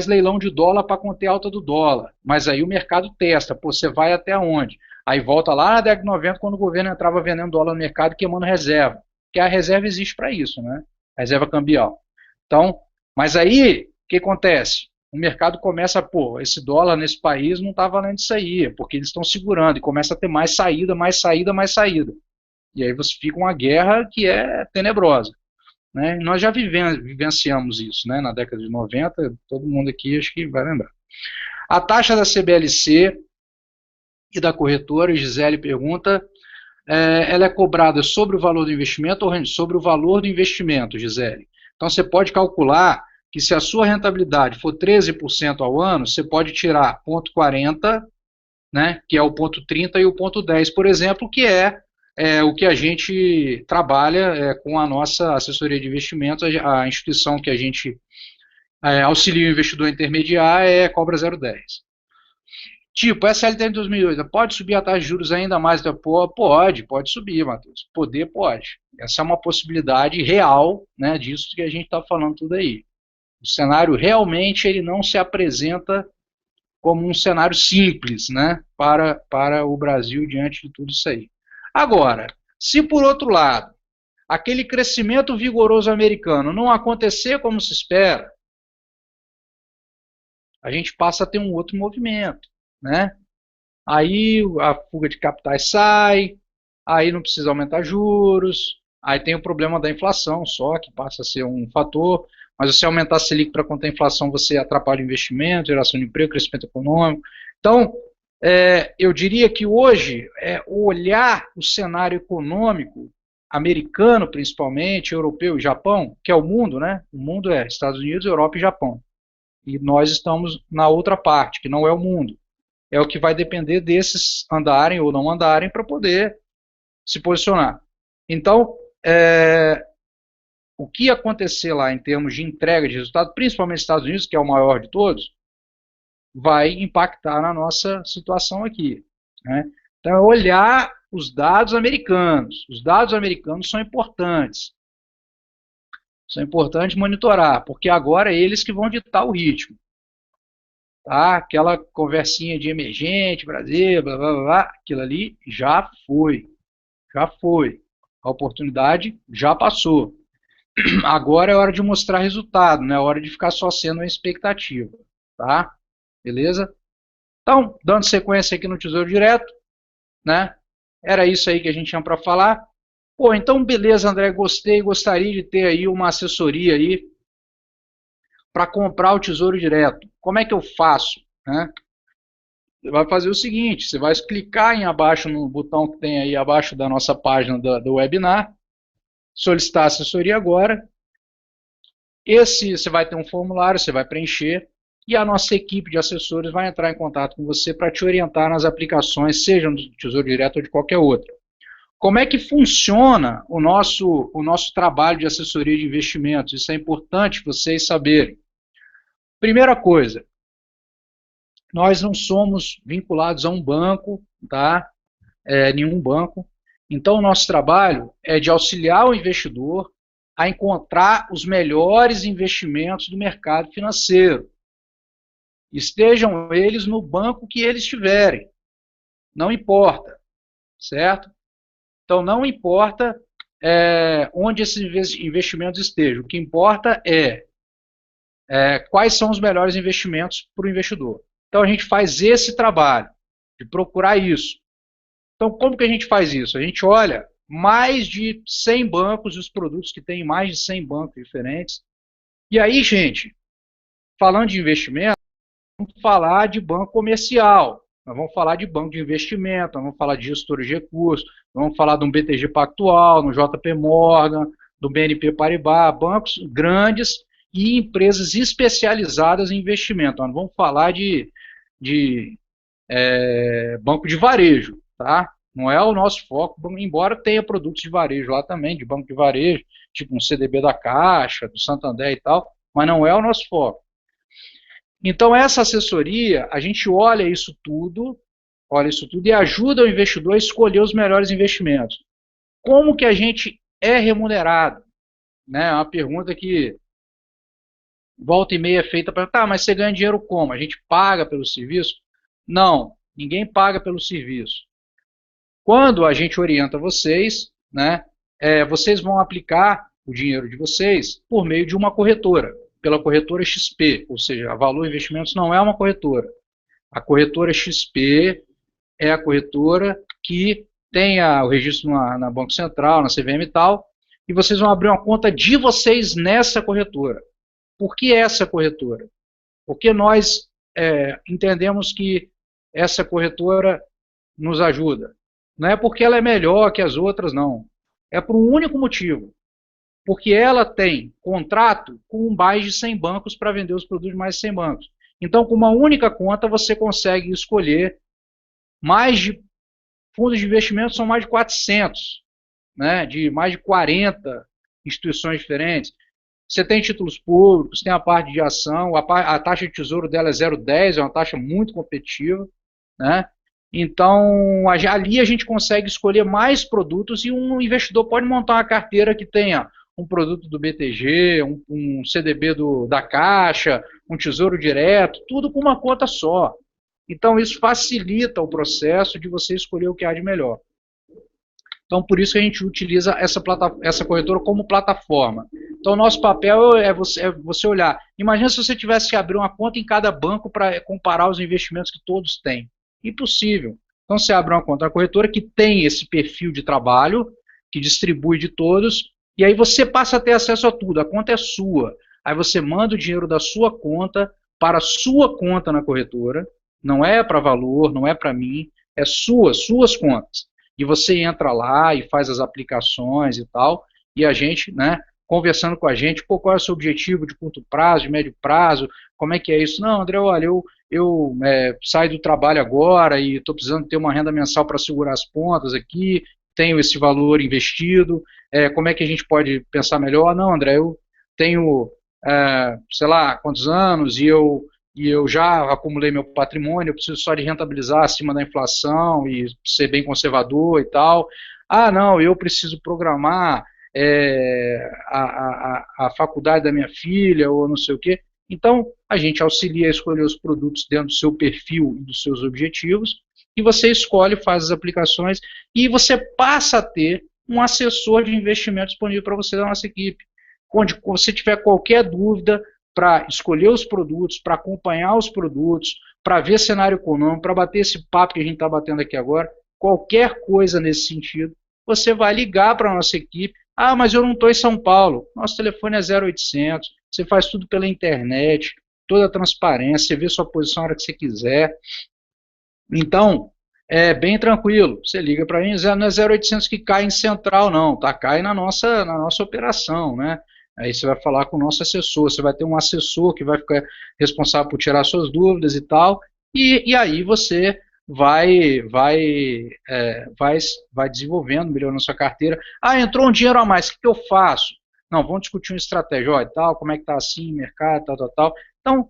Speaker 1: leilão de dólar para conter a alta do dólar, mas aí o mercado testa, pô, você vai até onde? Aí volta lá na década de 90, quando o governo entrava vendendo dólar no mercado e queimando reserva, porque a reserva existe para isso, né? Reserva cambial. Então, mas aí, o que acontece? O mercado começa, pô, esse dólar nesse país não está valendo isso aí, porque eles estão segurando, e começa a ter mais saída, mais saída, mais saída. E aí você fica uma guerra que é tenebrosa. Né? Nós já vivenciamos isso, né? Na década de 90, todo mundo aqui acho que vai lembrar. A taxa da CBLC e da corretora, Gisele pergunta, ela é cobrada sobre o valor do investimento ou sobre o valor do investimento, Gisele? Então você pode calcular que se a sua rentabilidade for 13% ao ano, você pode tirar 0,40, né, que é o 0,30 e o 0,10, por exemplo, que é o que a gente trabalha com a nossa assessoria de investimentos, a instituição que a gente auxilia o investidor a intermediar cobra 0,10. Tipo, SLT de 2008, pode subir a taxa de juros ainda mais? Pode subir, Matheus. Poder pode. Essa é uma possibilidade real, né, disso que a gente está falando tudo aí. O cenário realmente ele não se apresenta como um cenário simples, né, para o Brasil diante de tudo isso aí. Agora, se por outro lado, aquele crescimento vigoroso americano não acontecer como se espera, a gente passa a ter um outro movimento, né? Aí a fuga de capitais sai, aí não precisa aumentar juros, aí tem o problema da inflação só, que passa a ser um fator, mas se você aumentar a Selic para conter a inflação, você atrapalha o investimento, geração de emprego, crescimento econômico. Então, eu diria que hoje, olhar o cenário econômico americano, principalmente, europeu e Japão, que é o mundo, né? O mundo é Estados Unidos, Europa e Japão. E nós estamos na outra parte, que não é o mundo. É o que vai depender desses andarem ou não andarem para poder se posicionar. Então, o que acontecer lá em termos de entrega de resultado, principalmente nos Estados Unidos, que é o maior de todos, vai impactar na nossa situação aqui. Né? Então, é olhar os dados americanos. Os dados americanos são importantes. São importantes monitorar, porque agora é eles que vão ditar o ritmo. Tá? Aquela conversinha de emergente, Brasil, blá, blá, blá, aquilo ali já foi. Já foi. A oportunidade já passou. Agora é hora de mostrar resultado, não é hora de ficar só sendo uma expectativa. Tá? Beleza? Então, dando sequência aqui no Tesouro Direto, né? Era isso aí que a gente tinha para falar. Pô, então beleza, André, gostei, gostaria de ter aí uma assessoria aí para comprar o Tesouro Direto. Como é que eu faço? Né? Você vai fazer o seguinte, você vai clicar em abaixo no botão que tem aí abaixo da nossa página do webinar, solicitar assessoria agora. Você vai ter um formulário, você vai preencher, e a nossa equipe de assessores vai entrar em contato com você para te orientar nas aplicações, seja do Tesouro Direto ou de qualquer outra. Como é que funciona o nosso trabalho de assessoria de investimentos? Isso é importante vocês saberem. Primeira coisa, nós não somos vinculados a um banco, tá? Nenhum banco. Então, o nosso trabalho é de auxiliar o investidor a encontrar os melhores investimentos do mercado financeiro. Estejam eles no banco que eles estiverem. Não importa, certo? Então, não importa onde esses investimentos estejam. O que importa quais são os melhores investimentos para o investidor. Então, a gente faz esse trabalho de procurar isso. Então, como que a gente faz isso? A gente olha mais de 100 bancos, os produtos que tem mais de 100 bancos diferentes. E aí, gente, falando de investimento, vamos falar de banco comercial. Nós vamos falar de banco de investimento, nós vamos falar de gestores de recursos, vamos falar de um BTG Pactual, no JP Morgan, do BNP Paribas, bancos grandes e empresas especializadas em investimento. Nós vamos falar de banco de varejo, tá? Não é o nosso foco, embora tenha produtos de varejo lá também, de banco de varejo, tipo um CDB da Caixa, do Santander e tal, mas não é o nosso foco. Então, essa assessoria, a gente olha isso tudo e ajuda o investidor a escolher os melhores investimentos. Como que a gente é remunerado? Né? É uma pergunta que volta e meia é feita para, tá, mas você ganha dinheiro como? A gente paga pelo serviço? Não, ninguém paga pelo serviço. Quando a gente orienta vocês, né, vocês vão aplicar o dinheiro de vocês por meio de uma corretora, pela corretora XP, ou seja, a Valor Investimentos não é uma corretora. A corretora XP é a corretora que tem o registro na Banco Central, na CVM e tal, e vocês vão abrir uma conta de vocês nessa corretora. Por que essa corretora? Porque nós entendemos que essa corretora nos ajuda. Não é porque ela é melhor que as outras, não. É por um único motivo. Porque ela tem contrato com mais de 100 bancos para vender os produtos de mais de 100 bancos. Então, com uma única conta, você consegue escolher mais de fundos de investimento, são mais de 400, né, de mais de 40 instituições diferentes. Você tem títulos públicos, tem a parte de ação, a taxa de tesouro dela é 0,10, é uma taxa muito competitiva, né? Então, ali a gente consegue escolher mais produtos e um investidor pode montar uma carteira que tenha um produto do BTG, um CDB da Caixa, um tesouro direto, tudo com uma conta só. Então, isso facilita o processo de você escolher o que há de melhor. Então, por isso que a gente utiliza essa corretora como plataforma. Então, o nosso papel é você olhar. Imagina se você tivesse que abrir uma conta em cada banco para comparar os investimentos que todos têm. Impossível. Então, você abre uma conta na corretora que tem esse perfil de trabalho, que distribui de todos, e aí você passa a ter acesso a tudo. A conta é sua. Aí você manda o dinheiro da sua conta para a sua conta na corretora. Não é para Valor, não é para mim, é suas contas. E você entra lá e faz as aplicações e tal, e a gente, né, conversando com a gente, pô, qual é o seu objetivo de curto prazo, de médio prazo, como é que é isso? Não, André, olha, eu saio do trabalho agora e estou precisando ter uma renda mensal para segurar as pontas aqui, tenho esse valor investido, como é que a gente pode pensar melhor? Não, André, eu tenho, sei lá, quantos anos e eu já acumulei meu patrimônio, eu preciso só de rentabilizar acima da inflação e ser bem conservador e tal. Ah, não, eu preciso programar a faculdade da minha filha ou não sei o quê. Então, a gente auxilia a escolher os produtos dentro do seu perfil e dos seus objetivos, e você escolhe, faz as aplicações, e você passa a ter um assessor de investimento disponível para você da nossa equipe. Onde você tiver qualquer dúvida, para escolher os produtos, para acompanhar os produtos, para ver cenário econômico, para bater esse papo que a gente está batendo aqui agora, qualquer coisa nesse sentido, você vai ligar para a nossa equipe. Ah, mas eu não estou em São Paulo. Nosso telefone é 0800, você faz tudo pela internet, toda a transparência, você vê sua posição a hora que você quiser. Então, é bem tranquilo. Você liga para mim, não é 0800 que cai em central, não, tá? Cai na nossa operação, né? Aí você vai falar com o nosso assessor, você vai ter um assessor que vai ficar responsável por tirar suas dúvidas e tal, e aí você vai desenvolvendo, melhorando sua carteira. Ah, entrou um dinheiro a mais, o que eu faço? Não, vamos discutir uma estratégia, ó, e tal, como é que está assim, mercado, tal. Então,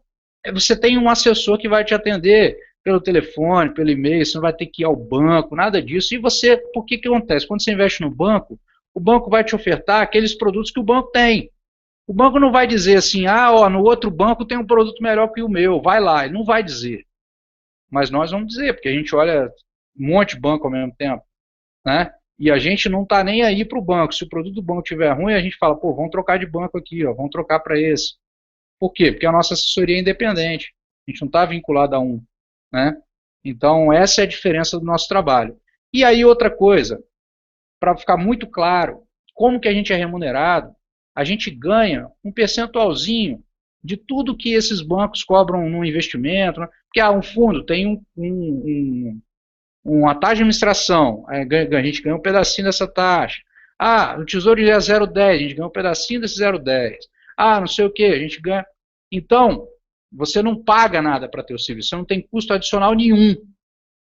Speaker 1: você tem um assessor que vai te atender pelo telefone, pelo e-mail, você não vai ter que ir ao banco, nada disso. E você, por que acontece? Quando você investe no banco, o banco vai te ofertar aqueles produtos que o banco tem. O banco não vai dizer assim, no outro banco tem um produto melhor que o meu, vai lá. Ele não vai dizer. Mas nós vamos dizer, porque a gente olha um monte de banco ao mesmo tempo, né? E a gente não está nem aí para o banco. Se o produto do banco estiver ruim, a gente fala, pô, vamos trocar de banco aqui, ó, vamos trocar para esse. Por quê? Porque a nossa assessoria é independente. A gente não está vinculado a um, né? Então, essa é a diferença do nosso trabalho. E aí, outra coisa, para ficar muito claro, como que a gente é remunerado, a gente ganha um percentualzinho de tudo que esses bancos cobram no investimento, né? Porque um fundo tem uma taxa de administração, a gente ganha um pedacinho dessa taxa. O Tesouro é 0,10, a gente ganha um pedacinho desse 0,10. Não sei o que, a gente ganha. Então, você não paga nada para ter o serviço, você não tem custo adicional nenhum.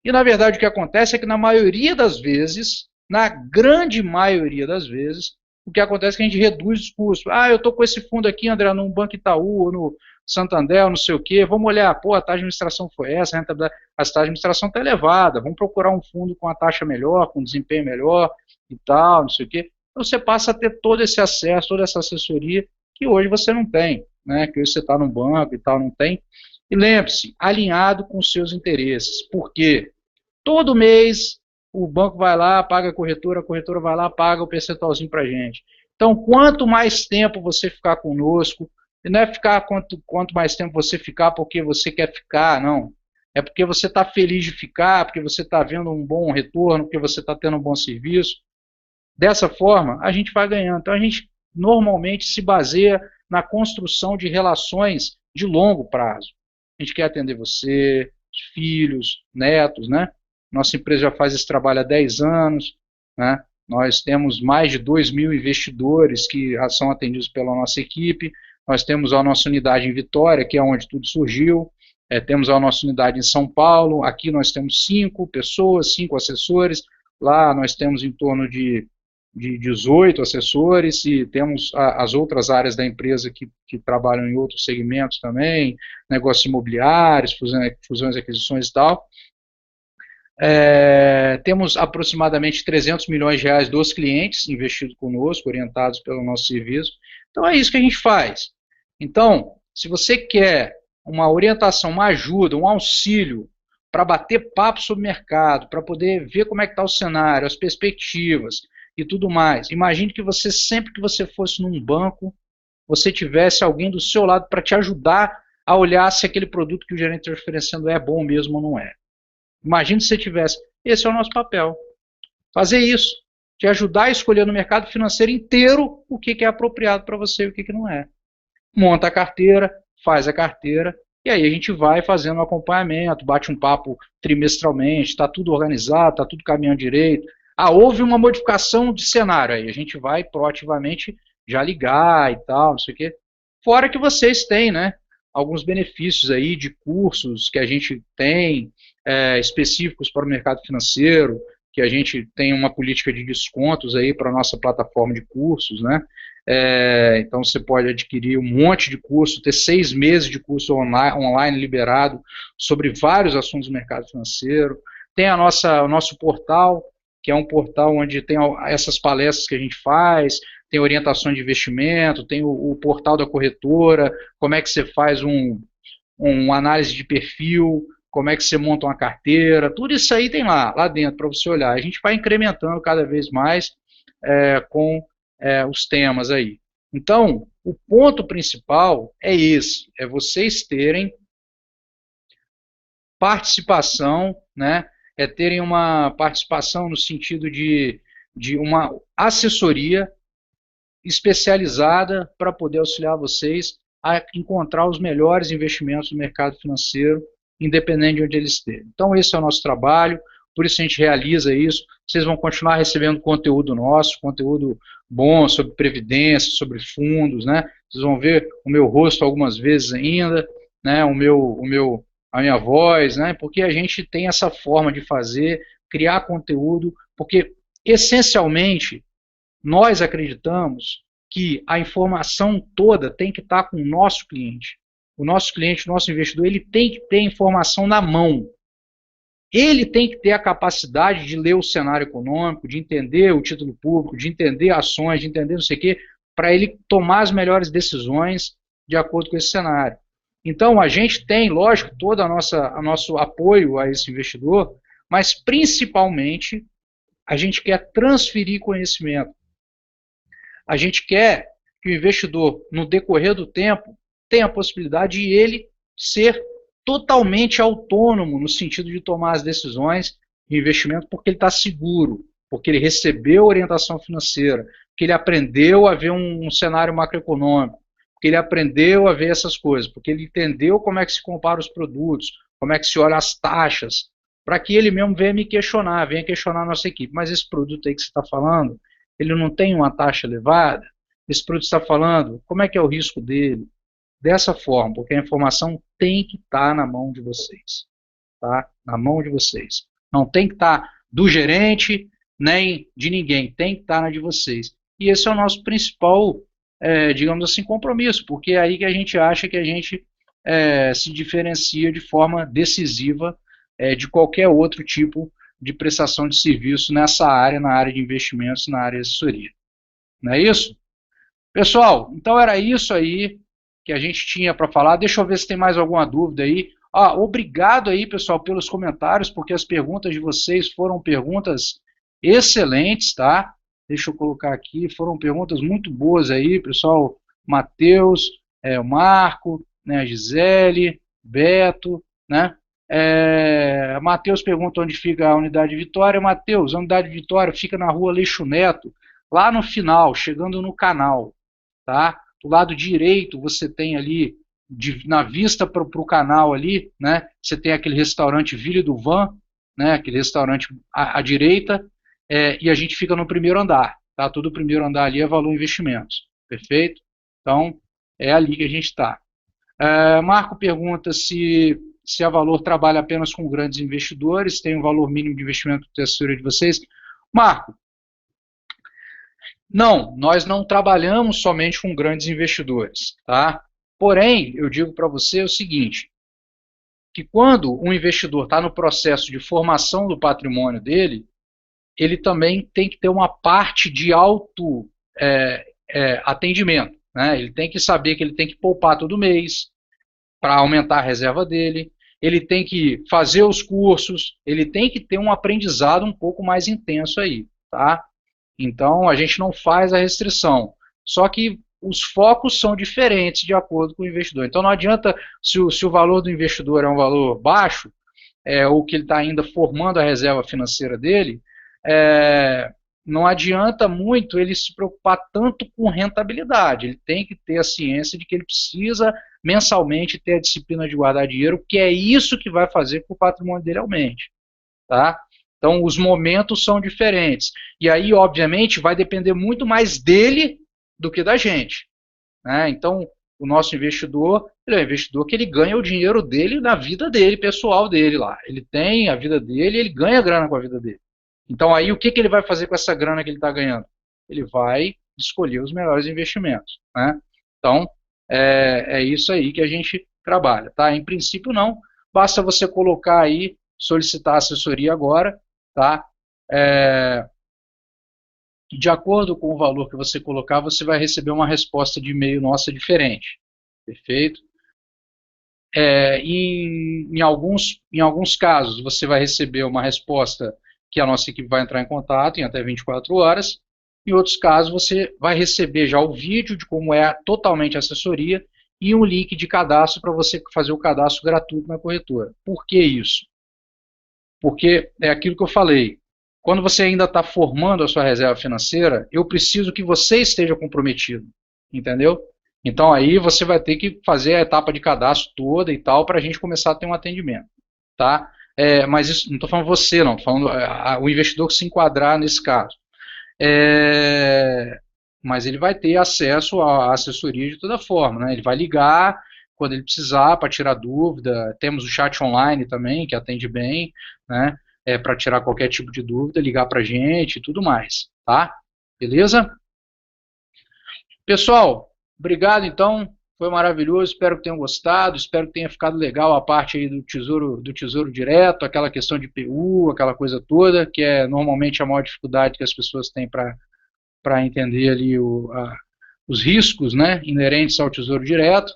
Speaker 1: E, na verdade, o que acontece é que, na maioria das vezes, na grande maioria das vezes, o que acontece é que a gente reduz os custos. Eu estou com esse fundo aqui, André, no Banco Itaú, ou no Santander, ou não sei o quê, vamos olhar, a taxa de administração foi essa, a taxa de administração está elevada, vamos procurar um fundo com a taxa melhor, com desempenho melhor e tal, não sei o quê. Então, você passa a ter todo esse acesso, toda essa assessoria, que hoje você não tem, né? Que hoje você está no banco e tal, não tem. E lembre-se, alinhado com os seus interesses. Por quê? Todo mês o banco vai lá, paga a corretora vai lá, paga o percentualzinho para a gente. Então, quanto mais tempo você ficar conosco, e não é ficar quanto mais tempo você ficar porque você quer ficar, não. É porque você está feliz de ficar, porque você está vendo um bom retorno, porque você está tendo um bom serviço. Dessa forma, a gente vai ganhando. Então, a gente normalmente se baseia na construção de relações de longo prazo. A gente quer atender você, filhos, netos, né? Nossa empresa já faz esse trabalho há 10 anos, né? Nós temos mais de 2.000 investidores que são atendidos pela nossa equipe. Nós temos a nossa unidade em Vitória, que é onde tudo surgiu. Temos a nossa unidade em São Paulo. Aqui nós temos 5 pessoas, 5 assessores. Lá nós temos em torno de 18 assessores, e temos as outras áreas da empresa que trabalham em outros segmentos também, negócios imobiliários, fusões, aquisições e tal. Temos aproximadamente 300 milhões de reais dos clientes investidos conosco, orientados pelo nosso serviço. Então é isso que a gente faz. Então, se você quer uma orientação, uma ajuda, um auxílio para bater papo sobre o mercado, para poder ver como é que está o cenário, as perspectivas e tudo mais, imagine que você, sempre que você fosse num banco, você tivesse alguém do seu lado para te ajudar a olhar se aquele produto que o gerente está oferecendo é bom mesmo ou não é. Imagine se você tivesse. Esse é o nosso papel. Fazer isso. Te ajudar a escolher no mercado financeiro inteiro o que é apropriado para você e o que não é. Monta a carteira, faz a carteira, e aí a gente vai fazendo um acompanhamento, bate um papo trimestralmente, está tudo organizado, está tudo caminhando direito. Houve uma modificação de cenário, aí a gente vai proativamente já ligar e tal, não sei o quê. Fora que vocês têm, né, alguns benefícios aí de cursos que a gente tem, específicos para o mercado financeiro, que a gente tem uma política de descontos aí para a nossa plataforma de cursos, né? Então você pode adquirir um monte de curso, ter 6 meses de curso online liberado sobre vários assuntos do mercado financeiro. Tem o nosso portal, que é um portal onde tem essas palestras que a gente faz, tem orientação de investimento, tem o portal da corretora, como é que você faz uma análise de perfil, como é que você monta uma carteira, tudo isso aí tem lá dentro para você olhar. A gente vai incrementando cada vez mais com os temas aí. Então, o ponto principal é esse, é vocês terem participação, né? Terem uma participação no sentido de uma assessoria especializada para poder auxiliar vocês a encontrar os melhores investimentos no mercado financeiro, independente de onde eles estejam. Então esse é o nosso trabalho, por isso a gente realiza isso. Vocês vão continuar recebendo conteúdo nosso, conteúdo bom sobre previdência, sobre fundos, né? Vocês vão ver o meu rosto algumas vezes ainda, né? A minha voz, né? Porque a gente tem essa forma de fazer, criar conteúdo, porque essencialmente nós acreditamos que a informação toda tem que estar com o nosso cliente. O nosso cliente, o nosso investidor, ele tem que ter informação na mão. Ele tem que ter a capacidade de ler o cenário econômico, de entender o título público, de entender ações, de entender não sei o quê, para ele tomar as melhores decisões de acordo com esse cenário. Então, a gente tem, lógico, todo o nosso apoio a esse investidor, mas principalmente a gente quer transferir conhecimento. A gente quer que o investidor, no decorrer do tempo, tenha a possibilidade de ele ser totalmente autônomo no sentido de tomar as decisões de investimento, porque ele está seguro, porque ele recebeu orientação financeira, porque ele aprendeu a ver um cenário macroeconômico, porque ele aprendeu a ver essas coisas, porque ele entendeu como é que se compara os produtos, como é que se olha as taxas, para que ele mesmo venha questionar a nossa equipe. Mas esse produto aí que você está falando, ele não tem uma taxa elevada? Esse produto está falando, como é que é o risco dele? Dessa forma, porque a informação tem que estar na mão de vocês, tá? Na mão de vocês. Não tem que estar do gerente, nem de ninguém, tem que estar na de vocês. E esse é o nosso principal, digamos assim, compromisso, porque é aí que a gente acha que a gente se diferencia de forma decisiva de qualquer outro tipo de prestação de serviço nessa área, na área de investimentos, na área de assessoria. Não é isso? Pessoal, então era isso aí que a gente tinha para falar. Deixa eu ver se tem mais alguma dúvida aí. Obrigado aí, pessoal, pelos comentários, porque as perguntas de vocês foram perguntas excelentes, tá? Deixa eu colocar aqui, foram perguntas muito boas aí, pessoal. Matheus, o Marco, né, a Gisele, Beto, né? Matheus pergunta onde fica a Unidade Vitória. Matheus, a Unidade Vitória fica na rua Leixo Neto, lá no final, chegando no canal, tá? Do lado direito você tem ali, na vista para o canal ali, né? Você tem aquele restaurante Ville do Van, né? Aquele restaurante à direita, e a gente fica no primeiro andar, tá? Todo o primeiro andar ali é Valor Investimentos, perfeito? Então, é ali que a gente está. Marco pergunta se a Valor trabalha apenas com grandes investidores, tem um valor mínimo de investimento da assessoria de vocês. Marco, não, nós não trabalhamos somente com grandes investidores, tá? Porém, eu digo para você o seguinte, que quando um investidor está no processo de formação do patrimônio dele, ele também tem que ter uma parte de auto atendimento, né? Ele tem que saber que ele tem que poupar todo mês para aumentar a reserva dele, ele tem que fazer os cursos, ele tem que ter um aprendizado um pouco mais intenso aí, tá? Então, a gente não faz a restrição. Só que os focos são diferentes de acordo com o investidor. Então, não adianta, se o valor do investidor é um valor baixo, ou que ele está ainda formando a reserva financeira dele, não adianta muito ele se preocupar tanto com rentabilidade. Ele tem que ter a ciência de que ele precisa mensalmente ter a disciplina de guardar dinheiro, que é isso que vai fazer com que o patrimônio dele aumente, tá? Então, os momentos são diferentes. E aí, obviamente, vai depender muito mais dele do que da gente, né? Então, o nosso investidor, ele é um investidor que ele ganha o dinheiro dele na vida dele, pessoal dele lá. Ele tem a vida dele, ele ganha grana com a vida dele. Então, aí, o que ele vai fazer com essa grana que ele está ganhando? Ele vai escolher os melhores investimentos, né? Então, é isso aí que a gente trabalha, tá? Em princípio, não. Basta você colocar aí, solicitar assessoria agora, tá? De acordo com o valor que você colocar, você vai receber uma resposta de e-mail nossa diferente. Perfeito? Em alguns casos, você vai receber uma resposta que a nossa equipe vai entrar em contato em até 24 horas. Em outros casos, você vai receber já o vídeo de como é totalmente a assessoria e um link de cadastro para você fazer o cadastro gratuito na corretora. Por que isso? Porque é aquilo que eu falei. Quando você ainda está formando a sua reserva financeira, eu preciso que você esteja comprometido, entendeu? Então aí você vai ter que fazer a etapa de cadastro toda e tal para a gente começar a ter um atendimento, tá? Mas isso, não estou falando você, não, estou falando o investidor que se enquadrar nesse caso. Mas ele vai ter acesso à assessoria de toda forma, né? Ele vai ligar quando ele precisar para tirar dúvida. Temos o chat online também, que atende bem, né? Para tirar qualquer tipo de dúvida, ligar para a gente e tudo mais, tá? Beleza? Pessoal, obrigado então, foi maravilhoso, espero que tenham gostado, espero que tenha ficado legal a parte aí do tesouro direto, aquela questão de PU, aquela coisa toda, que é normalmente a maior dificuldade que as pessoas têm para entender ali os riscos, né, inerentes ao tesouro direto.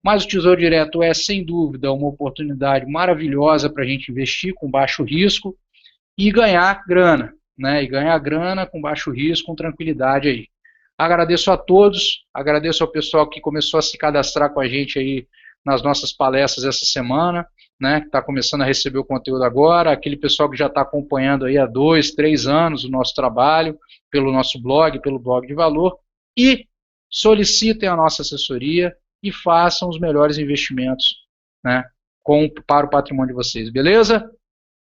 Speaker 1: Mas o Tesouro Direto é, sem dúvida, uma oportunidade maravilhosa para a gente investir com baixo risco e ganhar grana, né? E ganhar grana com baixo risco, com tranquilidade aí. Agradeço a todos, agradeço ao pessoal que começou a se cadastrar com a gente aí nas nossas palestras essa semana, né? Que está começando a receber o conteúdo agora, aquele pessoal que já está acompanhando aí há 2, 3 anos o nosso trabalho, pelo nosso blog, pelo blog de valor, e solicitem a nossa assessoria e façam os melhores investimentos, né, para o patrimônio de vocês, beleza?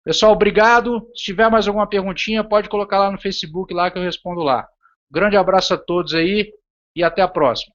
Speaker 1: Pessoal, obrigado. Se tiver mais alguma perguntinha, pode colocar lá no Facebook lá que eu respondo lá. Grande abraço a todos aí e até a próxima.